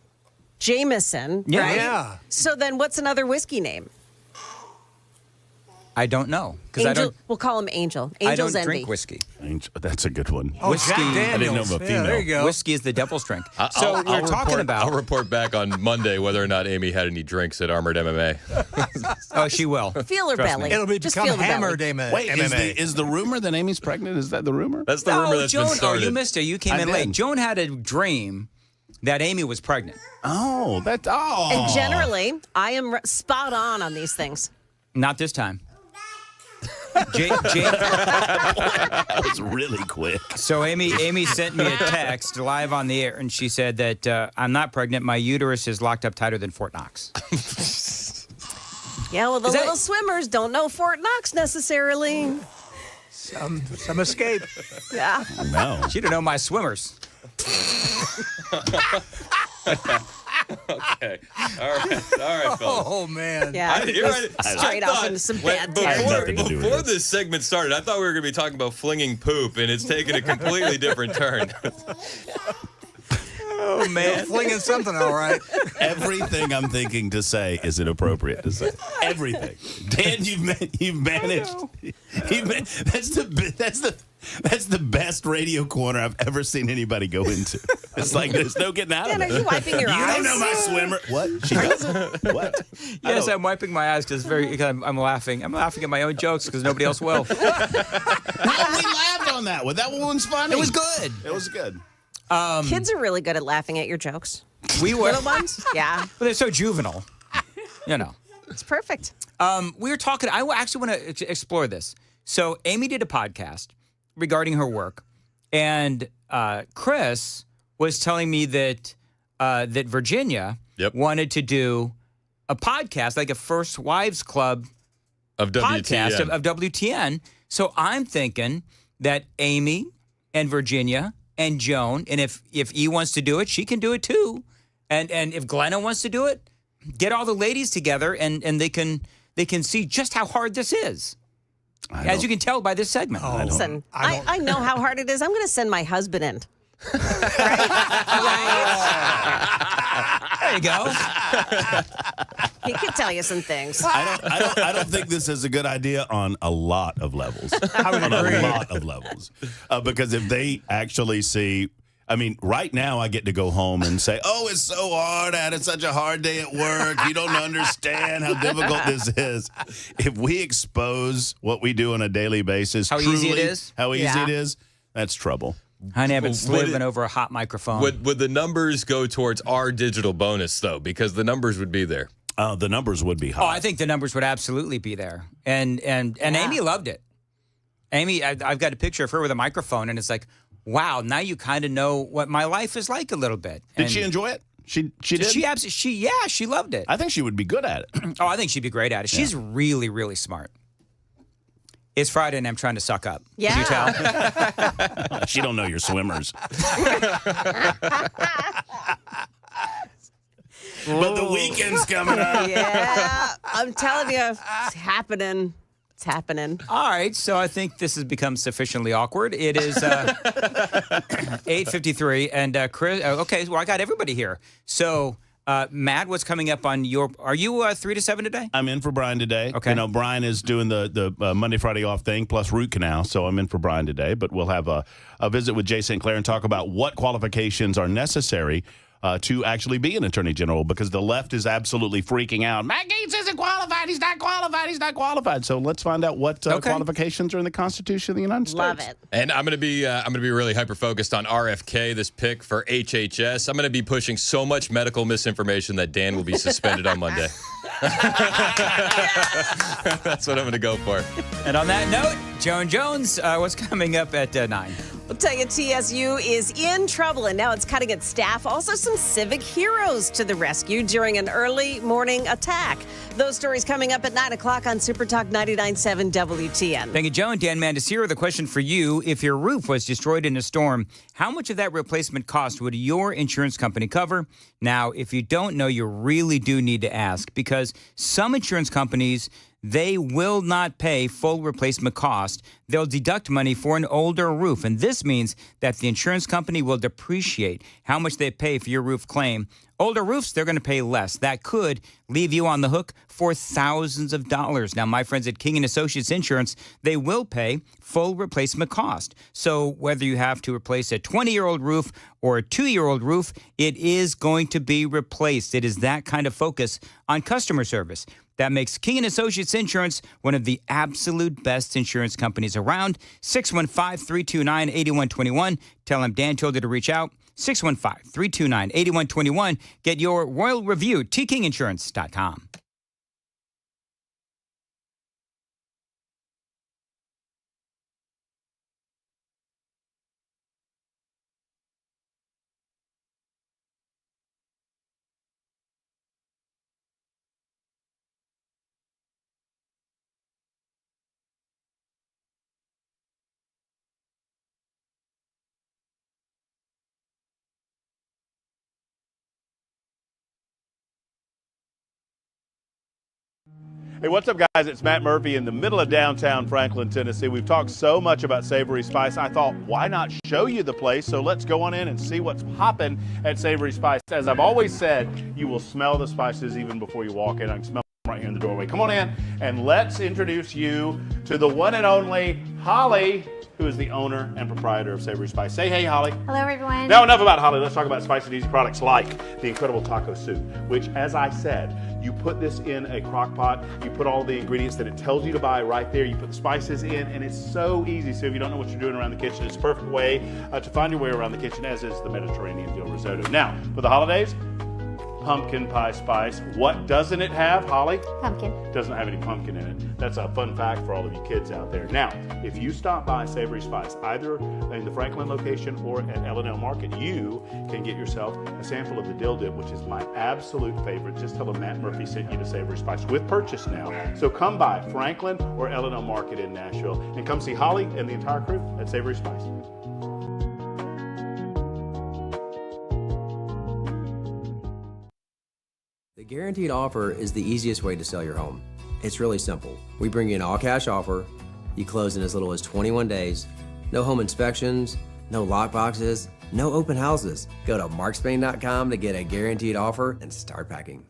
Jameson, right? Yeah. So then what's another whiskey name? I don't know. Because we'll call him Angel. I Angel's don't Envy. drink whiskey. That's a good one. Oh, whiskey. Jack Daniels. I didn't know about female. There you go. Whiskey is the devil's drink. We're talking about... I'll report back on Monday whether or not Amy had any drinks at Armored MMA. Oh, she will. Feel her belly. It'll become Hammered MMA. Wait, is the rumor that Amy's pregnant? Is that the rumor? That's the rumor that's Joan, been started. you missed it. You came in late. Joan had a dream that Amy was pregnant. And generally, I am spot on these things. Not this time. That was really quick. So Amy sent me a text live on the air, and she said that I'm not pregnant. My uterus is locked up tighter than Fort Knox. Yeah, well, the little swimmers don't know Fort Knox necessarily. Some escape. Yeah. No. She don't know my swimmers. Okay. All right, fellas. Oh, man. Yeah. Straight off into some bad territory. Before this segment started, I thought we were going to be talking about flinging poop, and it's taken a completely different turn. Oh, man. Flinging something, all right. Everything I'm thinking to say is inappropriate to say. Everything. Dan, you've managed. That's the best radio corner I've ever seen anybody go into. It's like there's no getting out Dan, of it. are you wiping your eyes? You don't know my swimmer. What? She doesn't? What? Yes, I'm wiping my eyes because I'm laughing. I'm laughing at my own jokes because nobody else will. No, we laughed on that one. That one's funny. It was good. It was good. Kids are really good at laughing at your jokes. We were. Little ones? Yeah. But they're so juvenile. You know. It's perfect. We were talking. I actually want to explore this. So Amy did a podcast regarding her work, and Chris was telling me that Virginia wanted to do a podcast, like a First Wives Club of podcast WTN. of WTN. So I'm thinking that Amy and Virginia and Joan, and if E wants to do it, she can do it too. And if Glenna wants to do it, get all the ladies together and they can see just how hard this is. As you can tell by this segment. Listen, I know how hard it is. I'm going to send my husband in. There you go. He could tell you some things. I don't think this is a good idea on a lot of levels. On a lot of levels. Because if they actually see, I mean, right now I get to go home and say, oh, it's so hard. I had such a hard day at work. You don't understand how difficult this is. If we expose what we do on a daily basis, How easy it is? How easy it is, that's trouble. Honey, I've been slipping over a hot microphone. Would the numbers go towards our digital bonus, though? Because the numbers would be there. The numbers would be high. Oh, I think the numbers would absolutely be there. And Amy loved it. Amy, I've got a picture of her with a microphone, and it's like, wow, now you kind of know what my life is like a little bit. Did she enjoy it? She did? She loved it. I think she would be good at it. Oh, I think she'd be great at it. She's really, really smart. It's Friday, and I'm trying to suck up. Yeah. Can you tell? She don't know your swimmers. But the weekend's coming up. Yeah, I'm telling you, it's happening. It's happening. All right, so I think this has become sufficiently awkward. It is 8:53, and Chris. Okay, well, I got everybody here. So, Matt, what's coming up on your? Are you 3 to 7 today? I'm in for Brian today. Okay. You know, Brian is doing the Monday, Friday off thing plus root canal, so I'm in for Brian today. But we'll have a visit with Jay St. Clair and talk about what qualifications are necessary to actually be an attorney general, because the left is absolutely freaking out. Matt Gaetz isn't qualified. He's not qualified. He's not qualified. So let's find out what qualifications are in the Constitution of the United States. Love it. And I'm gonna be really hyper focused on RFK, this pick for HHS. I'm gonna be pushing so much medical misinformation that Dan will be suspended on Monday. That's what I'm gonna go for. And on that note, Joan Jones, what's coming up at 9? We'll tell you, TSU is in trouble, and now it's cutting its staff. Also, some civic heroes to the rescue during an early morning attack. Those stories coming up at 9 o'clock on Super Talk 99.7 WTN. Thank you, Joan. Dan Mandis here. The question for you, if your roof was destroyed in a storm, how much of that replacement cost would your insurance company cover? Now, if you don't know, you really do need to ask, because some insurance companies, they will not pay full replacement cost. They'll deduct money for an older roof. And this means that the insurance company will depreciate how much they pay for your roof claim. Older roofs, they're going to pay less. That could leave you on the hook for thousands of dollars. Now, my friends at King & Associates Insurance, they will pay full replacement cost. So whether you have to replace a 20-year-old roof or a 2-year-old roof, it is going to be replaced. It is that kind of focus on customer service that makes King & Associates Insurance one of the absolute best insurance companies around. 615-329-8121. Tell them Dan told you to reach out. 615-329-8121. Get your royal review, tkinginsurance.com. Hey, what's up, guys? It's Matt Murphy in the middle of downtown Franklin, Tennessee. We've talked so much about Savory Spice. I thought, why not show you the place? So let's go on in and see what's popping at Savory Spice. As I've always said, you will smell the spices even before you walk in. I can smell them right here in the doorway. Come on in, and let's introduce you to the one and only Holly, who is the owner and proprietor of Savory Spice. Say hey, Holly. Hello, everyone. Now, enough about Holly. Let's talk about spicy and easy products like the incredible taco soup, which, as I said, you put this in a crock pot, you put all the ingredients that it tells you to buy right there, you put the spices in, and it's so easy. So if you don't know what you're doing around the kitchen, it's a perfect way to find your way around the kitchen, as is the Mediterranean dill risotto. Now, for the holidays, pumpkin pie spice. What doesn't it have, Holly? Pumpkin. Doesn't have any pumpkin in it. That's a fun fact for all of you kids out there. Now, if you stop by Savory Spice, either in the Franklin location or at L&L Market, you can get yourself a sample of the dill dip, which is my absolute favorite. Just tell them Matt Murphy sent you to Savory Spice with purchase now. So come by Franklin or L&L Market in Nashville and come see Holly and the entire crew at Savory Spice. The guaranteed offer is the easiest way to sell your home. It's really simple. We bring you an all-cash offer. You close in as little as 21 days. No home inspections, no lock boxes, no open houses. Go to markspain.com to get a guaranteed offer and start packing.